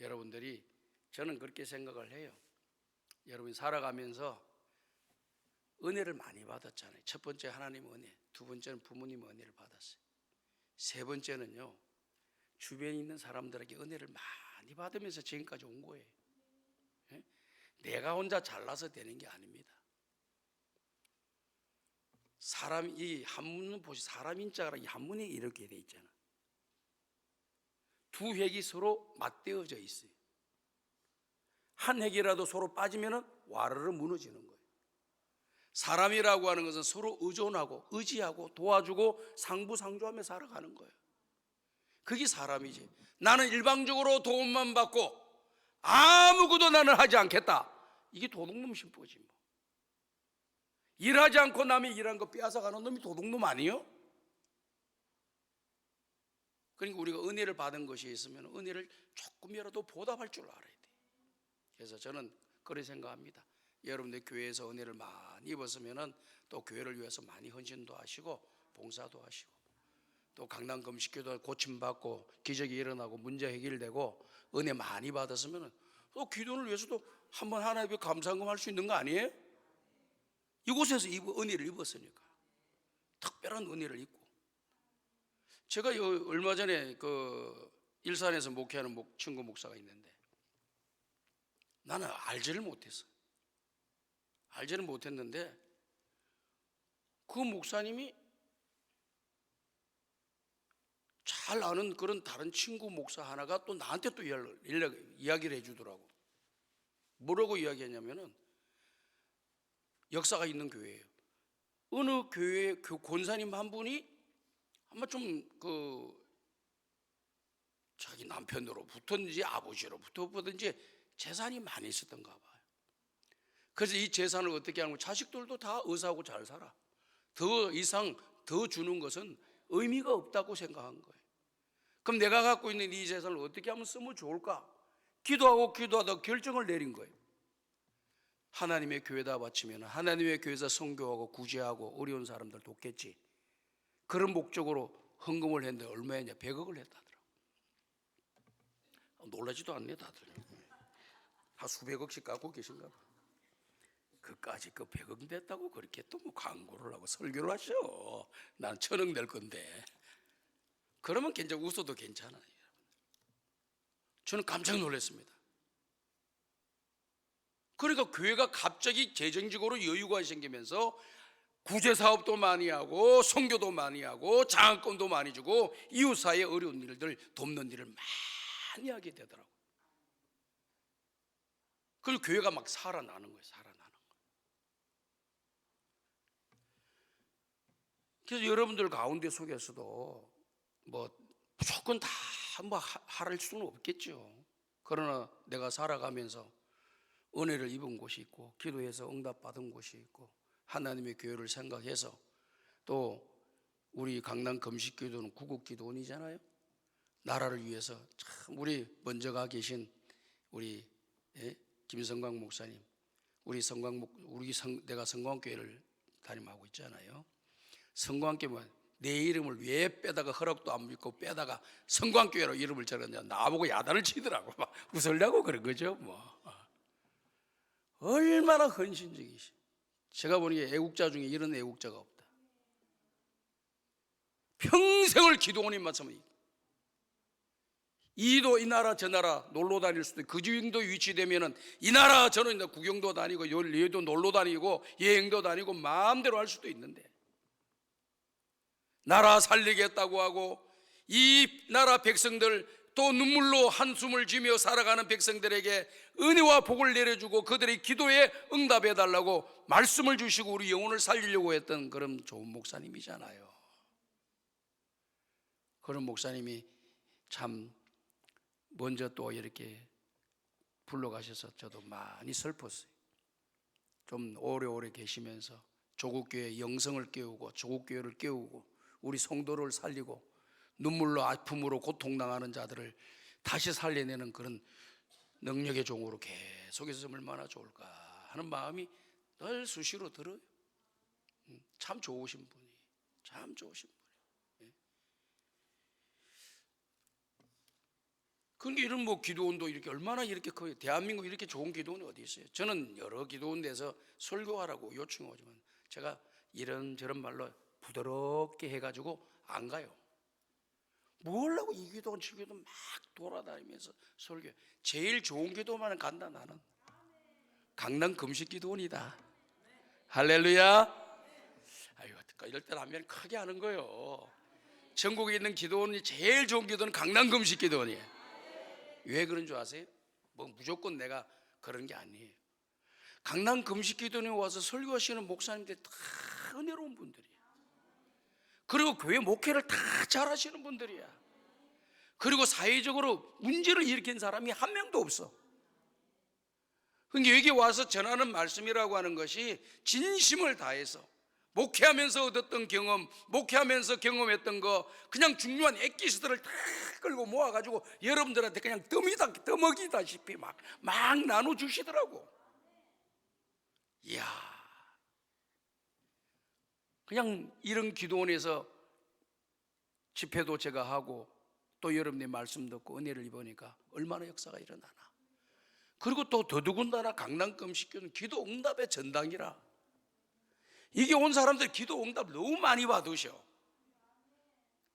Speaker 2: 여러분들이, 저는 그렇게 생각을 해요. 여러분이 살아가면서 은혜를 많이 받았잖아요. 첫 번째 하나님 은혜, 두 번째는 부모님 은혜를 받았어요. 세 번째는요, 주변에 있는 사람들에게 은혜를 많이 받으면서 지금까지 온 거예요. 내가 혼자 잘나서 되는 게 아닙니다. 사람 이 한문 보시 사람 인자가 이 한문이 이렇게 돼 있잖아. 두 획이 서로 맞대어져 있어요. 한 획이라도 서로 빠지면은 와르르 무너지는 거예요. 사람이라고 하는 것은 서로 의존하고 의지하고 도와주고 상부상조하며 살아가는 거예요. 그게 사람이지. 나는 일방적으로 도움만 받고 아무것도 나는 하지 않겠다. 이게 도둑놈 심보지 뭐. 일하지 않고 남이 일한 거 빼앗아가는 놈이 도둑놈 아니에요? 그러니까 우리가 은혜를 받은 것이 있으면 은혜를 조금이라도 보답할 줄 알아야 돼. 그래서 저는 그렇게 생각합니다. 여러분들 교회에서 은혜를 많이 입었으면 또 교회를 위해서 많이 헌신도 하시고 봉사도 하시고 또 강남 금식교도 고침받고 기적이 일어나고 문제 해결되고 은혜 많이 받았으면 또 기도를 위해서도 한번 하나님께 감사한금 할 수 있는 거 아니에요? 이곳에서 은혜를 입었으니까 특별한 은혜를 입고 제가 얼마 전에 그 일산에서 목회하는 친구 목사가 있는데 나는 알지를 못했어. 알지는 못했는데 그 목사님이 잘 아는 그런 다른 친구 목사 하나가 또 나한테 또 이야기를 해주더라고. 뭐라고 이야기했냐면은 역사가 있는 교회예요. 어느 교회 권사님 한 분이 아마 좀 자기 남편으로부터든지 아버지로부터든지 재산이 많이 있었던가 봐요. 그래서 이 재산을 어떻게 하는 거예요? 자식들도 다 의사하고 잘 살아. 더 이상 더 주는 것은 의미가 없다고 생각한 거예요. 그럼 내가 갖고 있는 이 재산을 어떻게 하면 쓰면 좋을까? 기도하다 결정을 내린 거예요. 하나님의 교회다 바치면 하나님의 교회에서 선교하고 구제하고 어려운 사람들 돕겠지. 그런 목적으로 헌금을 했는데 얼마였냐? 100억을 했다더라고. 놀라지도 않네 다들. 한 수백억씩 갖고 계신가 봐. 그까지 그 100억 됐다고 그렇게 또 뭐 광고를 하고 설교를 하셔. 난 1000억 낼 건데. 그러면 웃어도 괜찮아요. 저는 깜짝 놀랐습니다. 그러니까 교회가 갑자기 재정적으로 여유가 생기면서 구제 사업도 많이 하고 선교도 많이 하고 장학금도 많이 주고 이웃 사이의 어려운 일들 돕는 일을 많이 하게 되더라고요. 그리고 교회가 막 살아나는 거예요. 살아나는 거예요. 그래서 여러분들 가운데 속에서도 뭐 무조건 다 뭐 하랄 수는 없겠죠. 그러나 내가 살아가면서 은혜를 입은 곳이 있고 기도해서 응답받은 곳이 있고 하나님의 교회를 생각해서 또 우리 강남 금식기도는 구국기도원이잖아요. 나라를 위해서 참 우리 먼저 가 계신 우리 김성광 목사님, 내가 성광교회를 담임하고 있잖아요. 성광교회 내 이름을 왜 빼다가 허락도 안 믿고 빼다가 성광교회로 이름을 적었냐 나보고 야단을 치더라고. 막 웃으려고 그런 거죠. 뭐 얼마나 헌신적이시. 제가 보기에 애국자 중에 이런 애국자가 없다. 평생을 기도원인 맞으면 이도 이 나라 저 나라 놀러 다닐 수도 있고 그 정도 위치되면은 이 나라 저는 구경도 다니고 여기도 놀러 다니고 여행도 다니고 마음대로 할 수도 있는데 나라 살리겠다고 하고 이 나라 백성들 또 눈물로 한숨을 쥐며 살아가는 백성들에게 은혜와 복을 내려주고 그들의 기도에 응답해 달라고 말씀을 주시고 우리 영혼을 살리려고 했던 그런 좋은 목사님이잖아요. 그런 목사님이 참 먼저 또 이렇게 불러가셔서 저도 많이 슬펐어요. 좀 오래오래 계시면서 조국교회 영성을 깨우고 조국교회를 깨우고 우리 성도를 살리고 눈물로 아픔으로 고통당하는 자들을 다시 살려내는 그런 능력의 종으로 계속 있으면 얼마나 좋을까 하는 마음이 늘 수시로 들어요. 참 좋으신 분이, 참 좋으신 분이. 그런데 이런 뭐 기도원도 이렇게 얼마나 이렇게 커요. 대한민국 이렇게 좋은 기도원이 어디 있어요? 저는 여러 기도원 데서 설교하라고 요청이 오지만 제가 이런저런 말로 부드럽게 해가지고 안 가요. 뭐라고 이 기도원 저 기도원 막 돌아다니면서 설교. 제일 좋은 기도만 간다. 나는 강남 금식 기도원이다. 할렐루야. 아이고 이럴 때 라면 크게 하는 거예요. 전국에 있는 기도원이 제일 좋은 기도는 강남 금식 기도원이에요. 왜 그런 줄 아세요? 뭐 무조건 내가 그런 게 아니에요. 강남 금식 기도원에 와서 설교하시는 목사님들 다 은혜로운 분들이에요. 그리고 교회 목회를 다 잘하시는 분들이야. 그리고 사회적으로 문제를 일으킨 사람이 한 명도 없어. 그러니까 여기 와서 전하는 말씀이라고 하는 것이 진심을 다해서 목회하면서 얻었던 경험, 목회하면서 경험했던 거, 그냥 중요한 엑기스들을 다 끌고 모아가지고 여러분들한테 그냥 떠먹이다시피 막 나눠주시더라고. 이야, 그냥 이런 기도원에서 집회도 제가 하고 또 여러분의 말씀 듣고 은혜를 입으니까 얼마나 역사가 일어나나. 그리고 또 더더군다나 강남 금식교는 기도 응답의 전당이라. 이게 온 사람들 기도 응답 너무 많이 받으셔.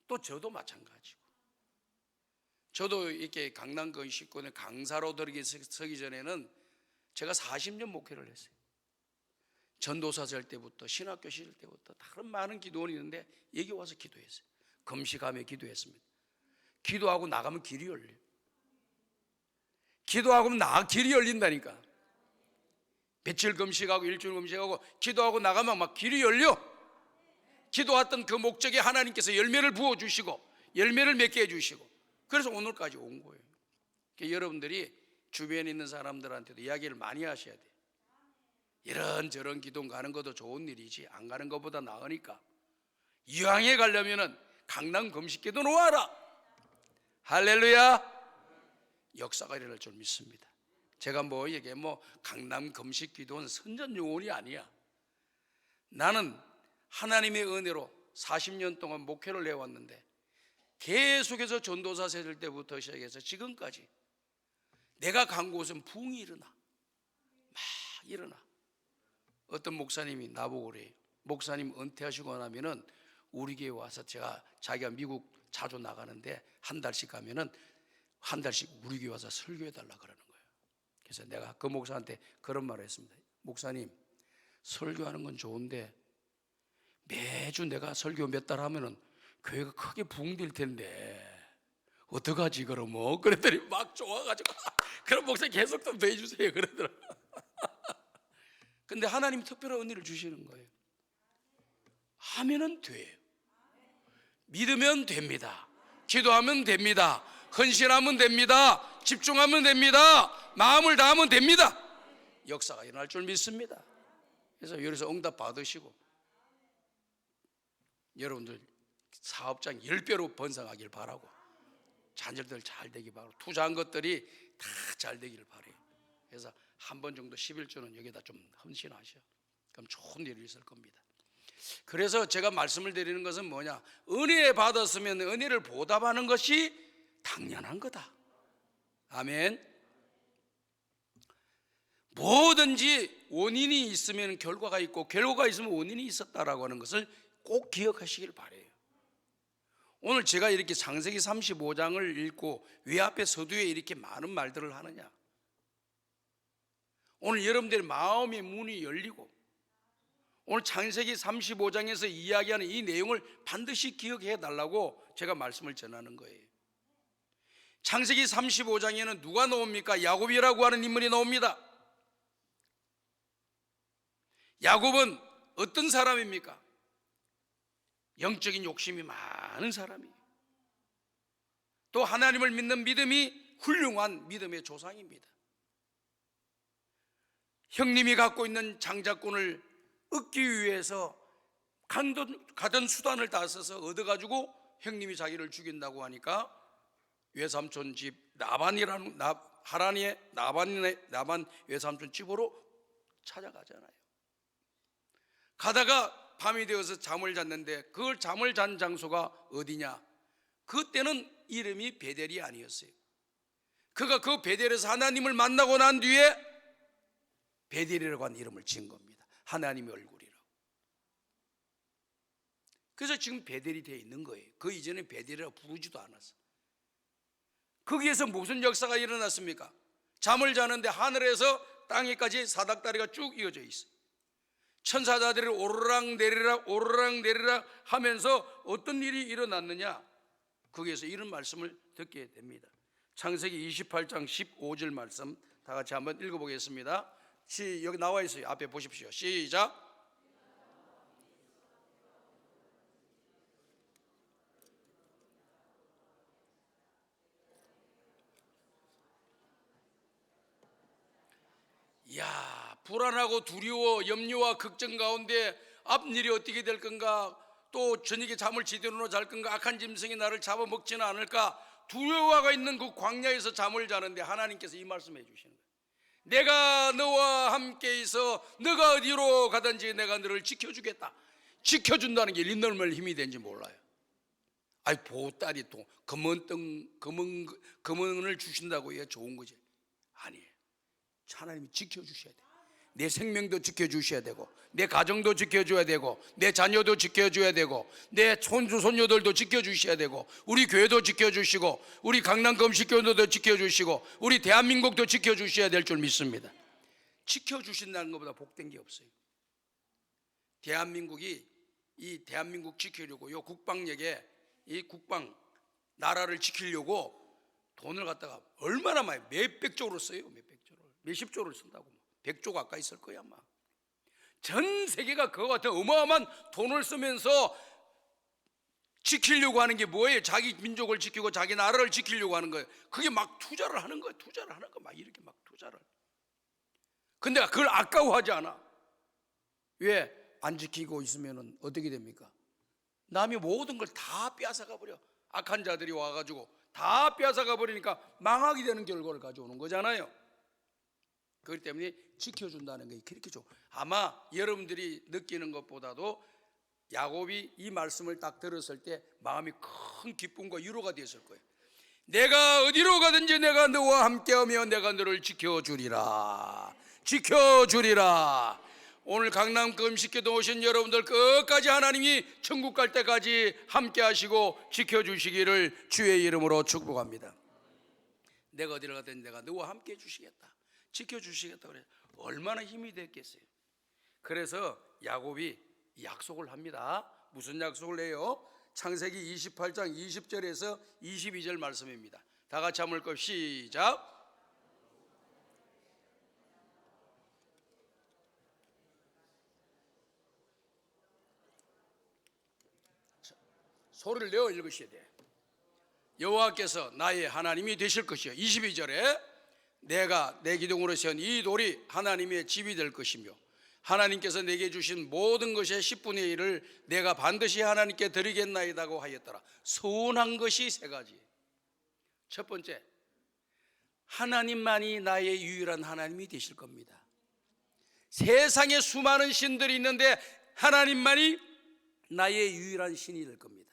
Speaker 2: 또 저도 마찬가지고. 저도 이렇게 강남 금식교는 강사로 서기 전에는 제가 40년 목회를 했어요. 전도사 될 때부터 신학교 시절 때부터 다른 많은 기도원이 있는데 여기 와서 기도했어요. 금식하며 기도했습니다. 기도하고 나가면 길이 열려요. 기도하고 길이 열린다니까. 며칠 금식하고 일주일 금식하고 기도하고 나가면 막 길이 열려. 기도했던 그 목적에 하나님께서 열매를 부어주시고 열매를 맺게 해주시고, 그래서 오늘까지 온 거예요. 그러니까 여러분들이 주변에 있는 사람들한테도 이야기를 많이 하셔야 돼요. 이런저런 기도 가는 것도 좋은 일이지 안 가는 것보다 나으니까 이왕에 가려면은 강남 금식기도 놓아라. 할렐루야. 역사가 일어날 줄 믿습니다. 제가 이게 강남 금식기도는 선전용언이 아니야. 나는 하나님의 은혜로 40년 동안 목회를 해왔는데 계속해서 전도사 세될 때부터 시작해서 지금까지 내가 간 곳은 부흥이 일어나. 막 일어나. 어떤 목사님이 나보고 그래요. 목사님 은퇴하시고 나면은 우리 교회 와서 자기가 미국 자주 나가는데 한 달씩 가면은 한 달씩 우리 교회 와서 설교해 달라 그러는 거예요. 그래서 내가 그 목사한테 그런 말을 했습니다. 목사님, 설교하는 건 좋은데 매주 내가 설교 몇 달 하면은 교회가 크게 부흥될 텐데 어떡하지 그러면? 그랬더니 막 좋아가지고 그런 목사 계속 좀 해주세요 그러더라. 근데 하나님이 특별한 은혜를 주시는 거예요. 하면은 돼요. 믿으면 됩니다. 기도하면 됩니다. 헌신하면 됩니다. 집중하면 됩니다. 마음을 다하면 됩니다. 역사가 일어날 줄 믿습니다. 그래서 여기서 응답 받으시고 여러분들 사업장 10배로 번성하길 바라고, 자녀들 잘 되기 바라고, 투자한 것들이 다 잘 되기를 바라요. 그래서 한 번 정도 11조는 여기다 좀 헌신하셔. 그럼 좋은 일이 있을 겁니다. 그래서 제가 말씀을 드리는 것은 뭐냐, 은혜 받았으면 은혜를 보답하는 것이 당연한 거다. 아멘. 뭐든지 원인이 있으면 결과가 있고 결과가 있으면 원인이 있었다라고 하는 것을 꼭 기억하시길 바라요. 오늘 제가 이렇게 창세기 35장을 읽고 왜 앞에 서두에 이렇게 많은 말들을 하느냐, 오늘 여러분들의 마음의 문이 열리고 오늘 창세기 35장에서 이야기하는 이 내용을 반드시 기억해 달라고 제가 말씀을 전하는 거예요. 창세기 35장에는 누가 나옵니까? 야곱이라고 하는 인물이 나옵니다. 야곱은 어떤 사람입니까? 영적인 욕심이 많은 사람이에요. 또 하나님을 믿는 믿음이 훌륭한 믿음의 조상입니다. 형님이 갖고 있는 장자권을 얻기 위해서 가던 수단을 다 써서 얻어가지고 형님이 자기를 죽인다고 하니까 외삼촌 집 나반 외삼촌 집으로 찾아가잖아요. 가다가 밤이 되어서 잠을 잤는데 그 잠을 잔 장소가 어디냐? 그때는 이름이 베델이 아니었어요. 그가 그 베델에서 하나님을 만나고 난 뒤에 베델이라고 하는 이름을 지은 겁니다. 하나님의 얼굴이라고. 그래서 지금 베델이 되어 있는 거예요. 그 이전에 베델이라고 부르지도 않았어. 거기에서 무슨 역사가 일어났습니까? 잠을 자는데 하늘에서 땅에까지 사닥다리가 쭉 이어져 있어요. 천사자들이 오르락 내리락 오르락 내리락 하면서 어떤 일이 일어났느냐, 거기에서 이런 말씀을 듣게 됩니다. 창세기 28장 15절 말씀 다 같이 한번 읽어보겠습니다. 여기 나와 있어요. 앞에 보십시오. 시작. 이야, 불안하고 두려워 염려와 걱정 가운데 앞일이 어떻게 될 건가, 또 저녁에 잠을 제대로 잘 건가, 악한 짐승이 나를 잡아먹지는 않을까 두려워가 있는 그 광야에서 잠을 자는데 하나님께서 이 말씀해 주시는 거예요. 내가 너와 함께 있어 너가 어디로 가든지 내가 너를 지켜주겠다. 지켜준다는 게 얼마나 힘이 되는지 몰라요. 아이, 보따리 또 금은을 주신다고 해야 좋은 거지? 아니에요. 하나님이 지켜주셔야 돼. 내 생명도 지켜주셔야 되고, 내 가정도 지켜줘야 되고, 내 자녀도 지켜줘야 되고, 내 손주 손녀들도 지켜주셔야 되고, 우리 교회도 지켜주시고, 우리 강남 금식교회도 지켜주시고, 우리 대한민국도 지켜주셔야 될 줄 믿습니다. 지켜주신다는 것보다 복된 게 없어요. 대한민국이 이 대한민국 지키려고 요 국방력에 이 국방 나라를 지키려고 돈을 갖다가 얼마나 많이 몇백 조를 써요. 몇십 조를 쓴다고. 100조 가까이 쓸 거야 아마. 전 세계가 그와 같은 어마어마한 돈을 쓰면서 지키려고 하는 게 뭐예요? 자기 민족을 지키고 자기 나라를 지키려고 하는 거예요. 그게 막 투자를 하는 거예요. 투자를 하는 거 막 이렇게 막 투자를. 근데 그걸 아까워하지 않아. 왜? 안 지키고 있으면 어떻게 됩니까? 남이 모든 걸 다 빼앗아가 버려. 악한 자들이 와가지고 다 빼앗아가 버리니까 망하게 되는 결과를 가져오는 거잖아요. 그렇기 때문에 지켜준다는 게 그렇게 좋아. 아마 여러분들이 느끼는 것보다도 야곱이 이 말씀을 딱 들었을 때 마음이 큰 기쁨과 위로가 되었을 거예요. 내가 어디로 가든지 내가 너와 함께하며 내가 너를 지켜주리라. 지켜주리라. 오늘 강남 금식교도 오신 여러분들 끝까지 하나님이 천국 갈 때까지 함께 하시고 지켜주시기를 주의 이름으로 축복합니다. 내가 어디를 가든지 내가 너와 함께 해주시겠다, 지켜주시겠다 그래. 얼마나 힘이 됐겠어요. 그래서 야곱이 약속을 합니다. 무슨 약속을 해요? 창세기 28장 20절에서 22절 말씀입니다. 다 같이 한번 읽고 시작. 소리를 내어 읽으셔야 돼. 여호와께서 나의 하나님이 되실 것이요. 22절에 내가 내 기둥으로 세운 이 돌이 하나님의 집이 될 것이며 하나님께서 내게 주신 모든 것의 10분의 1을 내가 반드시 하나님께 드리겠나이다고 하였더라. 서운한 것이 세 가지. 첫 번째, 하나님만이 나의 유일한 하나님이 되실 겁니다. 세상에 수많은 신들이 있는데 하나님만이 나의 유일한 신이 될 겁니다.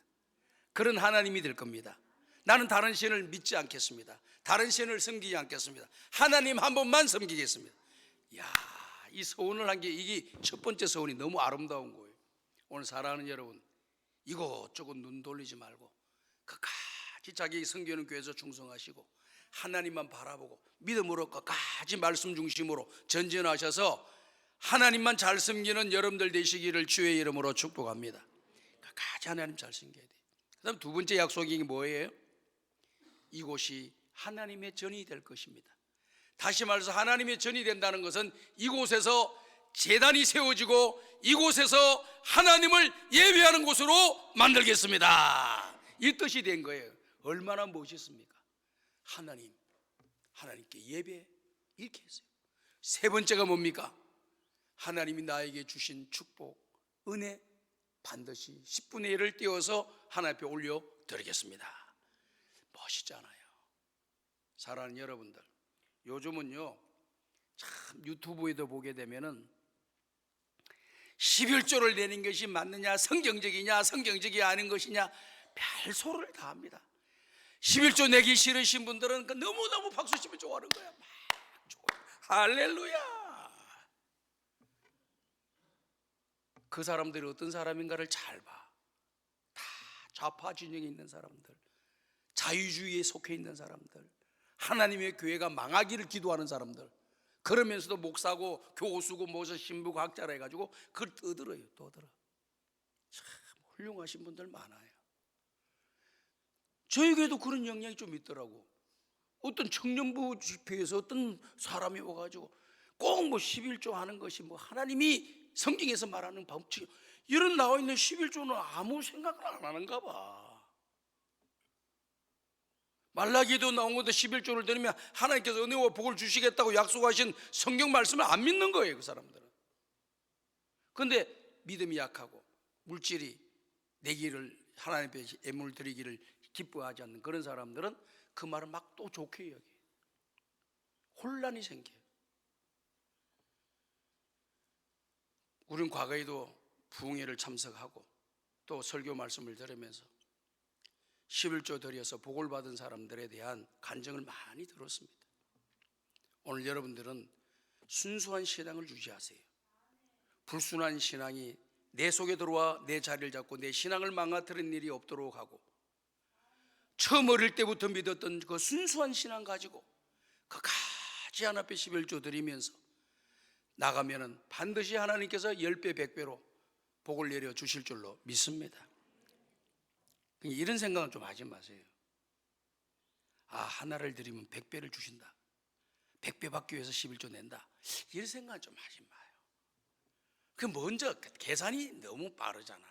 Speaker 2: 그런 하나님이 될 겁니다. 나는 다른 신을 믿지 않겠습니다. 다른 신을 섬기지 않겠습니다. 하나님 한 분만 섬기겠습니다. 이야, 이 서원을 한 게 이게 첫 번째 서원이 너무 아름다운 거예요. 오늘 사랑하는 여러분, 이것저것 눈 돌리지 말고 끝까지 자기 섬기는 교회에서 충성하시고 하나님만 바라보고 믿음으로 끝까지 말씀 중심으로 전진하셔서 하나님만 잘 섬기는 여러분들 되시기를 주의 이름으로 축복합니다. 끝까지 하나님 잘 섬겨야 돼요. 그 다음 두 번째 약속이 뭐예요? 이곳이 하나님의 전이 될 것입니다. 다시 말해서 하나님의 전이 된다는 것은 이곳에서 제단이 세워지고 이곳에서 하나님을 예배하는 곳으로 만들겠습니다. 이 뜻이 된 거예요. 얼마나 멋있습니까? 하나님께 예배 이렇게 했어요. 세 번째가 뭡니까? 하나님이 나에게 주신 축복, 은혜 반드시 10분의 1을 띄워서 하나님 앞에 올려드리겠습니다. 멋있잖아요. 사랑하는 여러분들, 요즘은요 참 유튜브에도 보게 되면은 11조를 내는 것이 맞느냐, 성경적이냐 성경적이 아닌 것이냐 별소리를 다 합니다. 11조 내기 싫으신 분들은 너무너무 박수치면 좋아하는 거야. 막 좋아. 할렐루야. 그 사람들이 어떤 사람인가를 잘 봐. 다 좌파 진영에 있는 사람들, 자유주의에 속해 있는 사람들, 하나님의 교회가 망하기를 기도하는 사람들, 그러면서도 목사고 교수고 무슨 신부고 학자라 해가지고 그걸 떠들어요. 떠들어. 참 훌륭하신 분들 많아요. 저에게도 그런 영향이 좀 있더라고. 어떤 청년부 집회에서 어떤 사람이 와가지고 꼭 뭐 11조 하는 것이 뭐 하나님이 성경에서 말하는 법칙, 이런 나와 있는 11조는 아무 생각을 안 하는가 봐. 말라기도 나온 건데 11조를 들으면 하나님께서 은혜와 복을 주시겠다고 약속하신 성경 말씀을 안 믿는 거예요, 그 사람들은. 그런데 믿음이 약하고 물질이 내기를, 하나님 앞에 예물 드리기를 기뻐하지 않는 그런 사람들은 그 말을 막 또 좋게 여겨요. 혼란이 생겨요. 우리는 과거에도 부흥회를 참석하고 또 설교 말씀을 들으면서 11조 드려서 복을 받은 사람들에 대한 간증을 많이 들었습니다. 오늘 여러분들은 순수한 신앙을 유지하세요. 불순한 신앙이 내 속에 들어와 내 자리를 잡고 내 신앙을 망가뜨리는 일이 없도록 하고, 처음 어릴 때부터 믿었던 그 순수한 신앙 가지고 그 가지 하나 앞에 11조 드리면서 나가면은 반드시 하나님께서 10배 100배로 복을 내려 주실 줄로 믿습니다. 이런 생각은 좀 하지 마세요. 아, 하나를 드리면 100배를 주신다, 100배 받기 위해서 11조 낸다, 이런 생각은 좀 하지 마요. 그 먼저 계산이 너무 빠르잖아.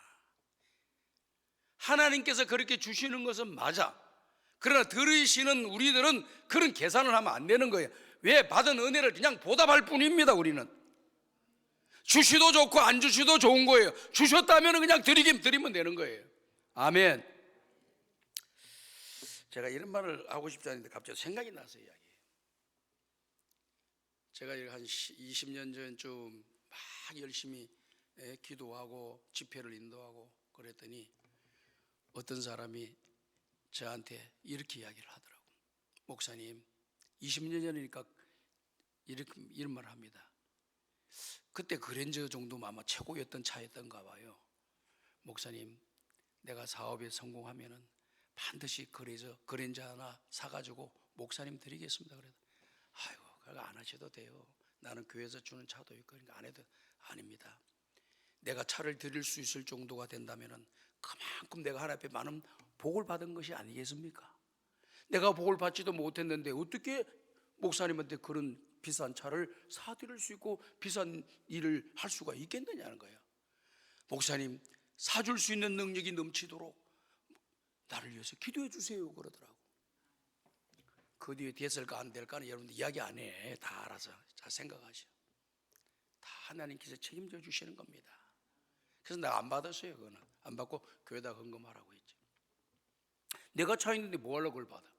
Speaker 2: 하나님께서 그렇게 주시는 것은 맞아. 그러나 들으시는 우리들은 그런 계산을 하면 안 되는 거예요. 왜? 받은 은혜를 그냥 보답할 뿐입니다. 우리는 주시도 좋고 안 주시도 좋은 거예요. 주셨다면 그냥 드리면 되는 거예요. 아멘. 제가 이런 말을 하고 싶지 않은데 갑자기 생각이 나서 이야기해요. 제가 한 20년 전쯤 막 열심히 기도하고 집회를 인도하고 그랬더니 어떤 사람이 저한테 이렇게 이야기를 하더라고요. 목사님, 20년 전이니까 이런 말을 합니다. 그때 그랜저 정도면 아마 최고였던 차였던가 봐요. 목사님, 내가 사업에 성공하면은 반드시 그랜저 하나 사가지고 목사님 드리겠습니다. 그래서 아이고, 그거 안 하셔도 돼요. 나는 교회에서 주는 차도 있고 그러니까 안 해도. 아닙니다. 내가 차를 드릴 수 있을 정도가 된다면은 그만큼 내가 하나님 앞에 많은 복을 받은 것이 아니겠습니까? 내가 복을 받지도 못했는데 어떻게 목사님한테 그런 비싼 차를 사드릴 수 있고 비싼 일을 할 수가 있겠느냐는 거예요. 목사님, 사줄 수 있는 능력이 넘치도록 나를 위해서 기도해 주세요 그러더라고. 그 뒤에 됐을까 안 될까는 여러분들 이야기 안 해. 다 알아서 잘 생각하셔. 다 하나님께서 책임져 주시는 겁니다. 그래서 내가 안 받았어요. 그거는 안 받고 교회에다 헌금하라고 했지. 내가 차 있는데 뭐 하려고 그걸 받아.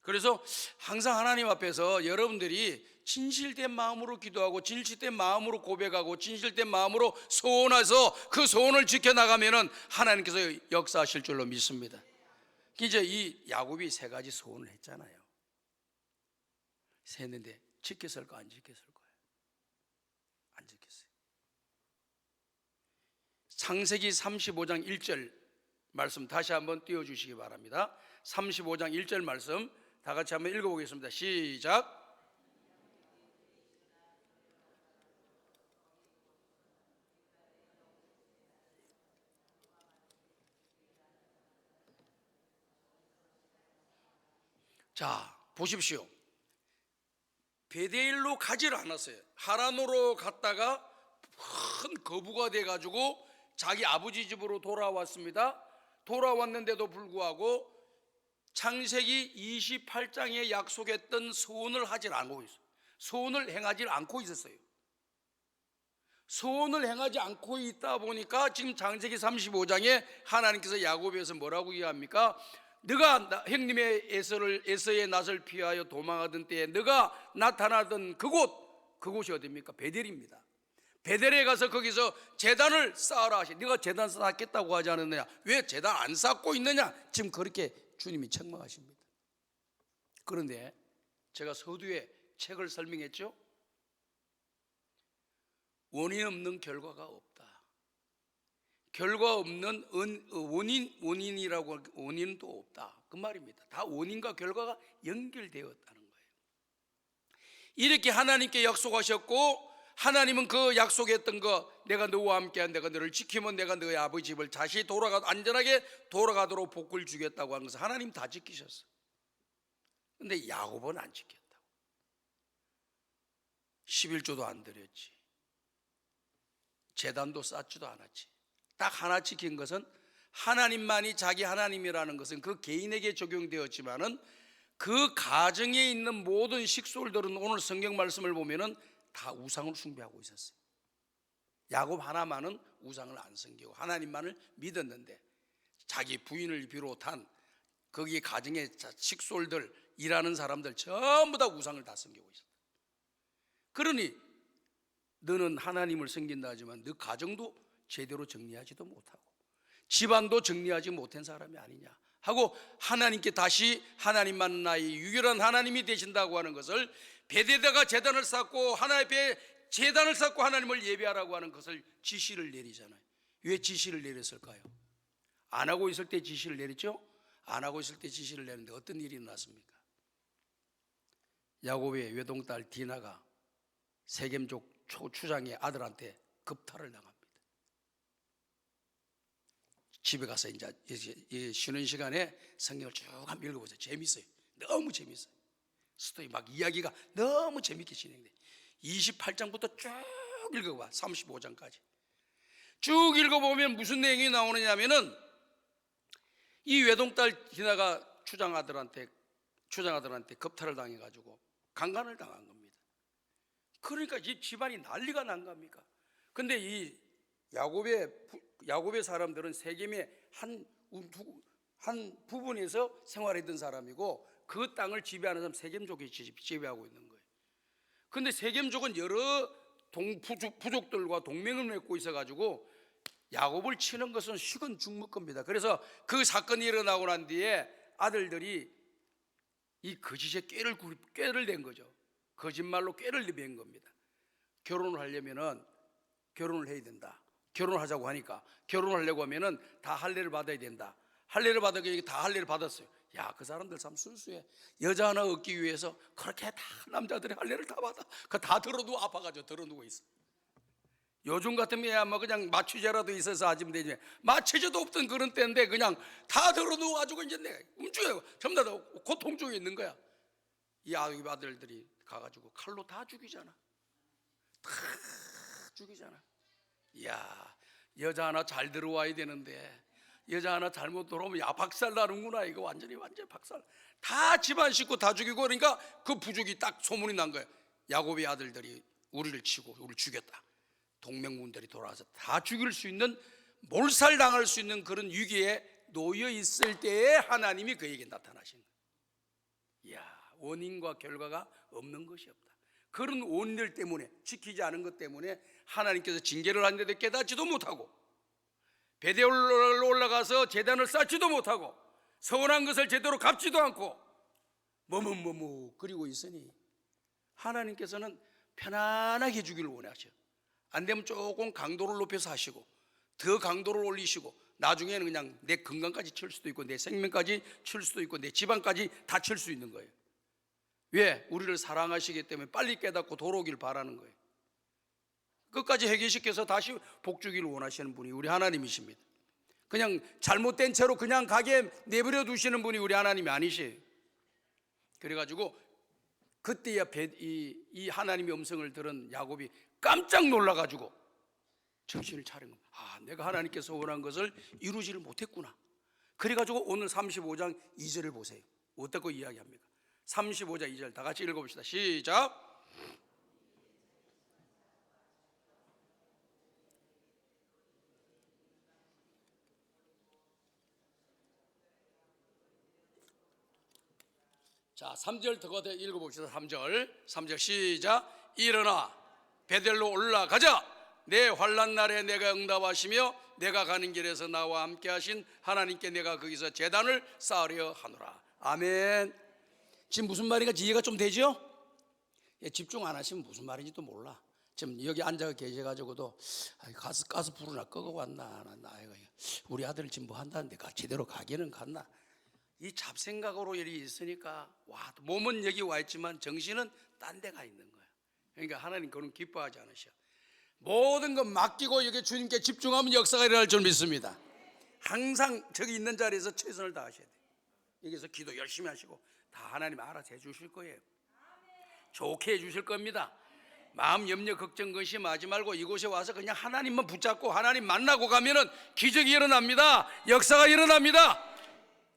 Speaker 2: 그래서 항상 하나님 앞에서 여러분들이 진실된 마음으로 기도하고 진실된 마음으로 고백하고 진실된 마음으로 소원해서 그 소원을 지켜나가면은 하나님께서 역사하실 줄로 믿습니다. 이제 이 야곱이 3가지 소원을 했잖아요. 했는데 지켰을까 안 지켰을 거예요? 안 지켰어요. 창세기 35장 1절 말씀 다시 한번 띄워주시기 바랍니다. 35장 1절 말씀 다 같이 한번 읽어보겠습니다. 시작. 자, 보십시오. 베델로 가지를 않았어요. 하란으로 갔다가 큰 거부가 돼가지고 자기 아버지 집으로 돌아왔습니다. 돌아왔는데도 불구하고 창세기 28장에 약속했던 소원을 하질 않고 있어요. 소원을 행하지 않고 있었어요. 소원을 행하지 않고 있다 보니까 지금 창세기 35장에 하나님께서 야곱에서 뭐라고 이야기합니까? 네가 형님의 에서의 낯을 피하여 도망하던 때에 네가 나타나던 그곳이 어디입니까? 베델입니다. 베델에 가서 거기서 제단을 쌓아라 하시. 네가 제단 쌓겠다고 하지 않았느냐? 왜 제단 안 쌓고 있느냐? 지금 그렇게 주님이 책망하십니다. 그런데 제가 서두에 책을 설명했죠. 원인 없는 결과가 없다. 결과 없는 원인도 없다. 그 말입니다. 다 원인과 결과가 연결되었다는 거예요. 이렇게 하나님께 약속하셨고, 하나님은 그 약속했던 거, 내가 너와 함께한 내가 너를 지키면 내가 너의 아버지 집을 다시 안전하게 돌아가도록 복을 주겠다고 하는 것을 하나님 다 지키셨어. 근데 야곱은 안 지켰다고. 11조도 안 드렸지, 제단도 쌓지도 않았지. 딱 하나 지킨 것은, 하나님만이 자기 하나님이라는 것은 그 개인에게 적용되었지만은 그 가정에 있는 모든 식솔들은 오늘 성경 말씀을 보면은 다 우상을 숭배하고 있었어요. 야곱 하나만은 우상을 안 섬기고 하나님만을 믿었는데, 자기 부인을 비롯한 거기 가정의 식솔들, 일하는 사람들 전부 다 우상을 다 섬기고 있었다. 그러니 너는 하나님을 섬긴다 하지만 너 가정도 제대로 정리하지도 못하고 집안도 정리하지 못한 사람이 아니냐 하고, 하나님께 다시 하나님만 나의 유일한 하나님이 되신다고 하는 것을, 베데다가 제단을 쌓고 하나님 앞에 제단을 쌓고 하나님을 예배하라고 하는 것을 지시를 내리잖아요. 왜 지시를 내렸을까요? 안 하고 있을 때 지시를 내렸죠? 안 하고 있을 때 지시를 내렸는데 어떤 일이 일어났습니까? 야곱의 외동딸 디나가 세겜족 초추장의 아들한테 겁탈을 당합니다. 집에 가서 이제 쉬는 시간에 성경을 쭉 한번 읽어보세요. 재밌어요. 너무 재밌어요. 스토리 막 이야기가 너무 재밌게 진행돼. 28장부터 쭉 읽어봐. 35장까지 쭉 읽어보면 무슨 내용이 나오느냐면은, 이 외동딸 디나가 추장아들한테 겁탈을 당해가지고 강간을 당한 겁니다. 그러니까 이 집안이 난리가 난 겁니까? 근데 이 야곱의 사람들은 세겜의 한 부분에서 생활했던 사람이고, 그 땅을 지배하는 사람 세겜족이 지배하고 있는 거예요. 근데 세겜족은 여러 부족들과 동맹을 맺고 있어가지고 야곱을 치는 것은 식은 죽물 겁니다. 그래서 그 사건이 일어나고 난 뒤에 아들들이 이 거짓에 꾀를 낸 거죠. 거짓말로 꾀를 낸 겁니다. 결혼을 하려면은 결혼을 해야 된다. 결혼을 하자고 하니까 결혼하려고 하면은 다 할례를 받아야 된다. 할례를 받아야 다 할례를 받았어요. 야, 그 사람들 참 순수해. 여자 하나 얻기 위해서 그렇게 다 남자들이 할례를 다 받아. 그 다 들어누워, 아파가지고 들어누워 있어. 요즘 같으면 아마 그냥 마취제라도 있어서 하시면 되지, 마취제도 없던 그런 때인데 그냥 다 들어누워가지고 이제 내가 움직여요. 전부 다 고통 중에 있는 거야. 이 아들들이 가가지고 칼로 다 죽이잖아. 다 죽이잖아. 이야, 여자 하나 잘 들어와야 되는데 여자 하나 잘못 들어오면 야, 박살 나는구나. 이거 완전 박살. 다 집안 식구 다 죽이고, 그러니까 그 부족이 딱 소문이 난 거예요. 야곱의 아들들이 우리를 치고 우리를 죽였다. 동맹군들이 돌아와서 다 죽일 수 있는, 몰살당할 수 있는 그런 위기에 놓여 있을 때에 하나님이 그에게 나타나신 거예요. 이야, 원인과 결과가 없는 것이 없다. 그런 원인들 때문에, 지키지 않은 것 때문에 하나님께서 징계를 하는데도 깨닫지도 못하고, 베델로 올라가서 제단을 쌓지도 못하고, 서운한 것을 제대로 갚지도 않고 그리고 있으니 하나님께서는 편안하게 주기를 원하셔. 안 되면 조금 강도를 높여서 하시고, 더 강도를 올리시고, 나중에는 그냥 내 건강까지 칠 수도 있고 내 생명까지 칠 수도 있고 내 집안까지 다 칠 수 있는 거예요. 왜? 우리를 사랑하시기 때문에 빨리 깨닫고 돌아오길 바라는 거예요. 끝까지 해결시켜서 다시 복 주기를 원하시는 분이 우리 하나님이십니다. 그냥 잘못된 채로 그냥 가게 내버려 두시는 분이 우리 하나님이 아니시에요. 그래가지고 그때야 이 하나님의 음성을 들은 야곱이 깜짝 놀라가지고 정신을 차린 겁니다. 아, 내가 하나님께서 원한 것을 이루지를 못했구나. 그래가지고 오늘 35장 2절을 보세요. 어떻게 이야기합니까? 35장 2절 다 같이 읽어봅시다. 시작. 자, 3절 더 읽어봅시다. 3절 시작. 일어나 베델로 올라가자. 내 환난 날에 내가 응답하시며 내가 가는 길에서 나와 함께 하신 하나님께 내가 거기서 제단을 쌓으려 하노라. 아멘. 지금 무슨 말인가 이해가 좀 되죠? 집중 안 하시면 무슨 말인지도 몰라. 지금 여기 앉아 계셔가지고도 가스 불을 끄고 왔나, 우리 아들 지금 뭐 한다는데 제대로 가기는 갔나. 이 잡생각으로 일이 있으니까 와, 몸은 여기 와 있지만 정신은 딴 데 가 있는 거예요. 그러니까 하나님 그런 기뻐하지 않으셔. 모든 것 맡기고 여기 주님께 집중하면 역사가 일어날 줄 믿습니다. 항상 저기 있는 자리에서 최선을 다하셔야 돼요. 여기서 기도 열심히 하시고 다 하나님 알아서 해주실 거예요. 좋게 해주실 겁니다. 마음 염려 걱정 근심하지 말고 이곳에 와서 그냥 하나님만 붙잡고 하나님 만나고 가면은 기적이 일어납니다. 역사가 일어납니다.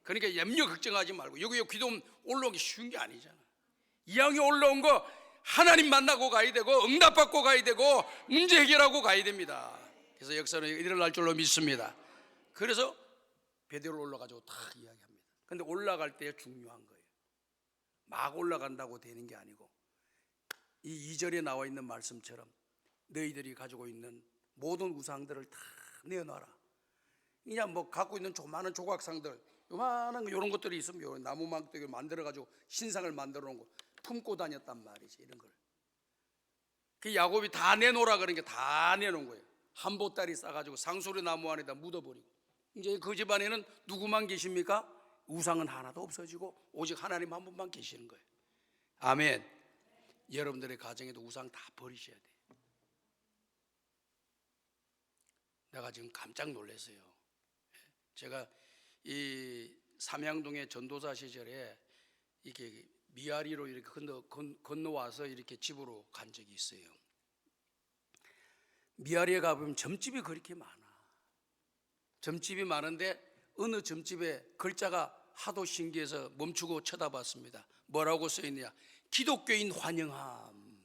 Speaker 2: 그러니까 염려 걱정하지 말고 여기 기도 올라오기 쉬운 게 아니잖아. 이왕에 올라온 거 하나님 만나고 가야 되고 응답받고 가야 되고 문제 해결하고 가야 됩니다. 그래서 역사는 일어날 줄로 믿습니다. 그래서 베드로 올라가지고 다 이야기합니다. 근데 올라갈 때 중요한 거예요. 막 올라간다고 되는 게 아니고 이 2절에 나와 있는 말씀처럼 너희들이 가지고 있는 모든 우상들을 다 내어놔라. 그냥 뭐 갖고 있는 조그마한 조각상들 요만한 이런 것들이 있으면 요 나무망대를 만들어 가지고 신상을 만들어 놓은 거 품고 다녔단 말이지. 이런 걸 그 야곱이 다 내놓으라 그러니까 다 내놓은 거예요. 한 보따리 싸가지고 상소리 나무 안에다 묻어버리고 이제 그 집안에는 누구만 계십니까? 우상은 하나도 없어지고 오직 하나님 한 분만 계시는 거예요. 아멘. 여러분들의 가정에도 우상 다 버리셔야 돼요. 내가 지금 깜짝 놀랐어요. 제가 이 삼양동의 전도사 시절에 이렇게 미아리로 이렇게 건너와서 이렇게 집으로 간 적이 있어요. 미아리에 가보면 점집이 그렇게 많아. 점집이 많은데 어느 점집에 글자가 하도 신기해서 멈추고 쳐다봤습니다. 뭐라고 써있느냐? 기독교인 환영함.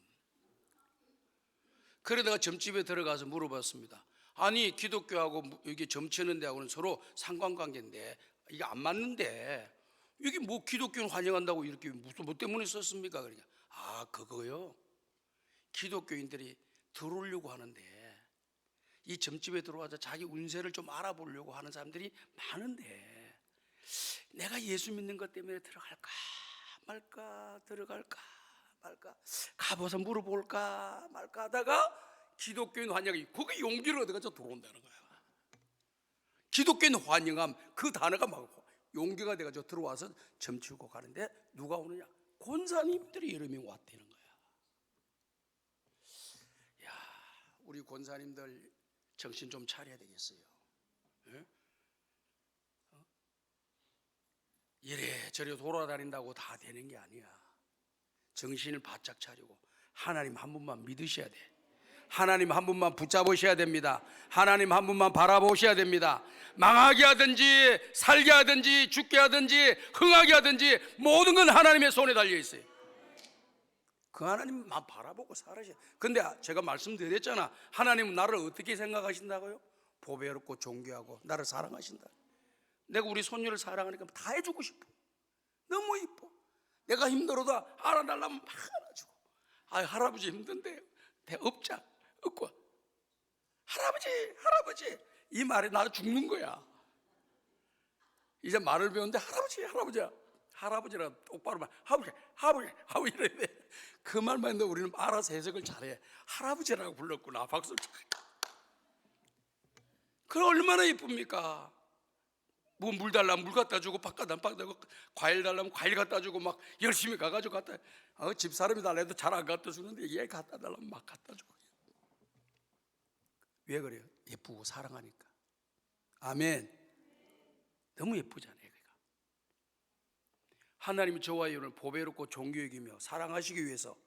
Speaker 2: 그래 내가 점집에 들어가서 물어봤습니다. 아니 기독교하고 이게 점치는 데하고는 서로 상관관계인데 이게 안 맞는데 이게 뭐 기독교인 환영한다고 이렇게 무슨 뭐 때문에 썼습니까? 그러니까 아 그거요. 기독교인들이 들어오려고 하는데 이 점집에 들어와서 자기 운세를 좀 알아보려고 하는 사람들이 많은데 내가 예수 믿는 것 때문에 들어갈까 말까 들어갈까 말까 가봐서 물어볼까 말까 하다가 기독교인 환영이 그게 용기를 얻어가지고 들어온다는 거야. 기독교인 환영함 그 단어가 막 용기가 돼가지고 들어와서 점치고 가는데 누가 오느냐? 권사님들이 이름이 왔다는 거야. 야, 우리 권사님들 정신 좀 차려야 되겠어요. 예? 이래저래 돌아다닌다고 다 되는 게 아니야. 정신을 바짝 차리고 하나님 한 분만 믿으셔야 돼. 하나님 한 분만 붙잡으셔야 됩니다. 하나님 한 분만 바라보셔야 됩니다. 망하게 하든지 살게 하든지 죽게 하든지 흥하게 하든지 모든 건 하나님의 손에 달려 있어요. 그 하나님만 바라보고 살으셔야 돼요. 근데 제가 말씀드렸잖아. 하나님은 나를 어떻게 생각하신다고요? 보배롭고 존귀하고 나를 사랑하신다. 내가 우리 손녀를 사랑하니까 다 해주고 싶어. 너무 이뻐. 내가 힘들어도 알아달라면 막 알아주고. 아 할아버지 힘든데 업자 없고 할아버지 이 말에 나도 죽는 거야. 이제 말을 배우는데 할아버지야 할아버지라 똑바로 말 할아버지 이래야 돼. 그 말만 해도 우리는 알아서 해석을 잘해. 할아버지라고 불렀구나. 박수를 쳐. 그럼 얼마나 예쁩니까? 뭐 물 달라면 물 갖다 주고 밥 갖다 주고 과일 달라면 과일 갖다 주고 막 열심히 가가지고 갖다 집사람이 달라도 잘 안 갖다 주는데 얘 갖다 달라면 막 갖다 주고. 왜 그래요? 예쁘고 사랑하니까. 아멘. 너무 예쁘잖아요. 그러니까. 하나님이 저와 여러분을 보배롭고 존귀 여기며 사랑하시기 위해서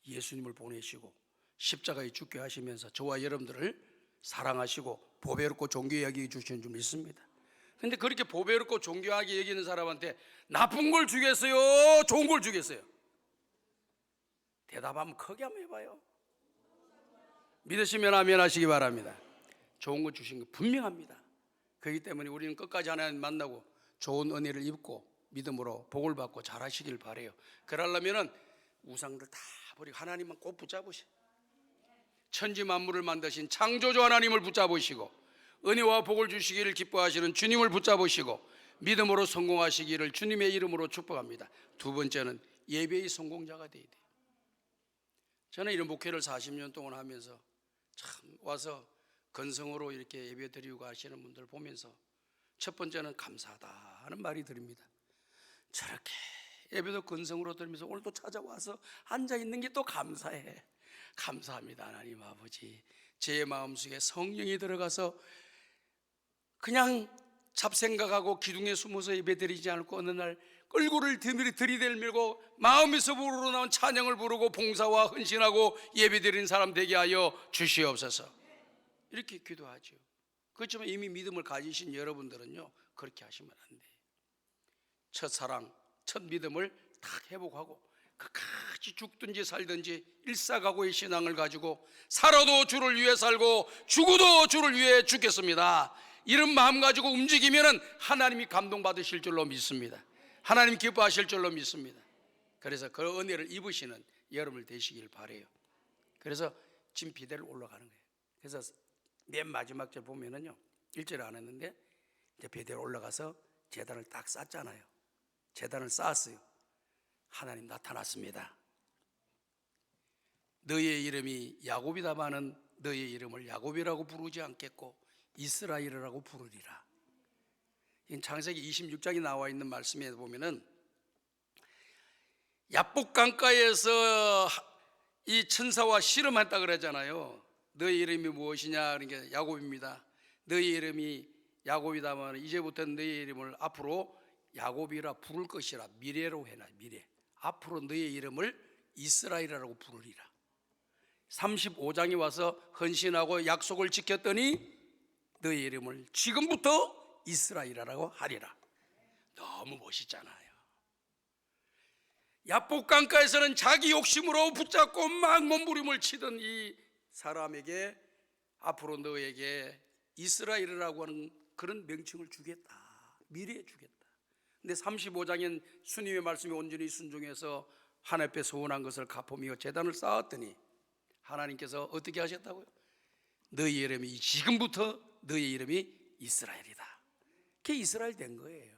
Speaker 2: 예수님을 보내시고 십자가에 죽게 하시면서 저와 여러분들을 사랑하시고 보배롭고 존귀 여기 주시는 줄 믿습니다. 근데 그렇게 보배롭고 존귀하게 여기는 사람한테 나쁜 걸 주겠어요? 좋은 걸 주겠어요? 대답하면 크게 한번 해봐요. 믿으시면 아멘 하시기 바랍니다. 좋은 거 주신 거 분명합니다. 그렇기 때문에 우리는 끝까지 하나님 만나고 좋은 은혜를 입고 믿음으로 복을 받고 잘하시길 바라요. 그러려면 우상들 다 버리고 하나님만 꼭 붙잡으시고 천지 만물을 만드신 창조주 하나님을 붙잡으시고 은혜와 복을 주시기를 기뻐하시는 주님을 붙잡으시고 믿음으로 성공하시기를 주님의 이름으로 축복합니다. 두 번째는 예배의 성공자가 되어야 돼요. 저는 이런 목회를 40년 동안 하면서 참 와서 건성으로 이렇게 예배 드리고 하시는 분들 보면서 첫 번째는 감사하다 하는 말이 드립니다. 저렇게 예배도 근성으로 드리면서 오늘도 찾아와서 앉아 있는 게 또 감사해. 감사합니다. 하나님 아버지, 제 마음속에 성령이 들어가서 그냥 잡생각하고 기둥에 숨어서 예배드리지 않고 어느 날 끌고를 들이댈밀고 마음에서 우러나온 찬양을 부르고 봉사와 헌신하고 예배드리는 사람 되게 하여 주시옵소서. 이렇게 기도하죠. 그렇지만 이미 믿음을 가지신 여러분들은요, 그렇게 하시면 안 돼요. 첫사랑, 첫 믿음을 딱 회복하고 끝까지 죽든지 살든지 일사각오의 신앙을 가지고 살아도 주를 위해 살고 죽어도 주를 위해 죽겠습니다, 이런 마음 가지고 움직이면 하나님이 감동받으실 줄로 믿습니다. 하나님 기뻐하실 줄로 믿습니다. 그래서 그 은혜를 입으시는 여러분을 되시길 바라요. 그래서 지금 비대를 올라가는 거예요. 그래서 맨 마지막 절 보면은요, 1절 안 했는데 이제 비대로 올라가서 제단을 딱 쌓잖아요. 제단을 쌓았어요. 하나님 나타났습니다. 너의 이름이 야곱이다마는 너의 이름을 야곱이라고 부르지 않겠고 이스라엘이라고 부르리라. 창세기 26장에 나와 있는 말씀에 보면은 야복강가에서 이 천사와 씨름했다 그러잖아요. 너의 이름이 무엇이냐? 그러니까 야곱입니다. 너의 이름이 야곱이다마는 이제부터는 너의 이름을 앞으로 야곱이라 부를 것이라. 미래로 해놔. 미래. 앞으로 너의 이름을 이스라엘이라고 부르리라. 35장에 와서 헌신하고 약속을 지켰더니 너의 이름을 지금부터 이스라엘이라고 하리라. 너무 멋있잖아요. 야복강가에서는 자기 욕심으로 붙잡고 막 몸부림을 치던 이 사람에게 앞으로 너에게 이스라엘이라고 하는 그런 명칭을 주겠다. 미래에 주겠다. 근데 35장엔 주님의 말씀에 온전히 순종해서 하나님 앞에 소원한 것을 갚으며 제단을 쌓았더니 하나님께서 어떻게 하셨다고요? 너희 이름이 지금부터 너희 이름이 이스라엘이다. 그게 이스라엘 된 거예요.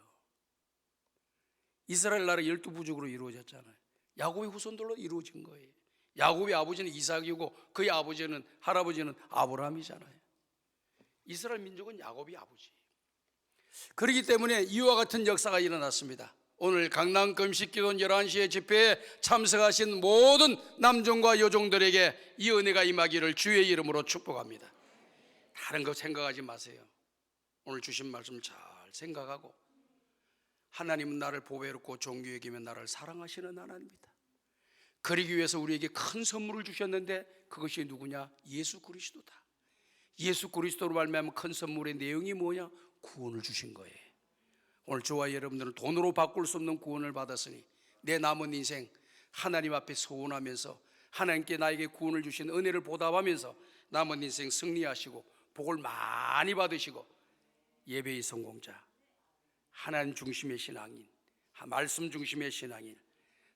Speaker 2: 이스라엘 나라 12부족으로 이루어졌잖아요. 야곱의 후손들로 이루어진 거예요. 야곱의 아버지는 이삭이고 그의 아버지는 할아버지는 아브라함이잖아요. 이스라엘 민족은 야곱이 아버지. 그렇기 때문에 이와 같은 역사가 일어났습니다. 오늘 강남 금식기도원 11시에 집회에 참석하신 모든 남종과 여종들에게 이 은혜가 임하기를 주의 이름으로 축복합니다. 다른 거 생각하지 마세요. 오늘 주신 말씀 잘 생각하고, 하나님은 나를 보배롭고 존귀히 여기며 나를 사랑하시는 하나님이다. 그러기 위해서 우리에게 큰 선물을 주셨는데 그것이 누구냐? 예수 그리스도다. 예수 그리스도로 말미암아 큰 선물의 내용이 뭐냐? 구원을 주신 거예요. 오늘 저와 여러분들은 돈으로 바꿀 수 없는 구원을 받았으니 내 남은 인생 하나님 앞에 소원하면서 하나님께 나에게 구원을 주신 은혜를 보답하면서 남은 인생 승리하시고 복을 많이 받으시고 예배의 성공자, 하나님 중심의 신앙인, 말씀 중심의 신앙인,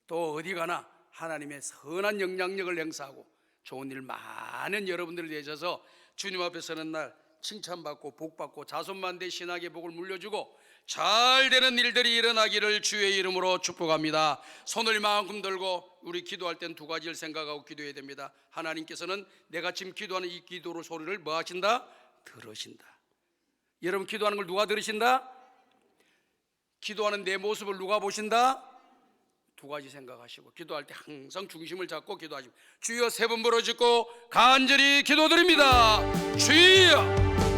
Speaker 2: 또 어디 가나 하나님의 선한 영향력을 행사하고 좋은 일 많은 여러분들을 내셔서 주님 앞에 서는 날 칭찬받고 복받고 자손만대 신학의 복을 물려주고 잘 되는 일들이 일어나기를 주의 이름으로 축복합니다. 손을 이만큼 들고 우리 기도할 땐 두 가지를 생각하고 기도해야 됩니다. 하나님께서는 내가 지금 기도하는 이 기도로 소리를 뭐 하신다? 들으신다. 여러분 기도하는 걸 누가 들으신다? 기도하는 내 모습을 누가 보신다? 두 가지 생각하시고 기도할 때 항상 중심을 잡고 기도하시고 주여 세 번 부르짖고 간절히 기도드립니다. 주여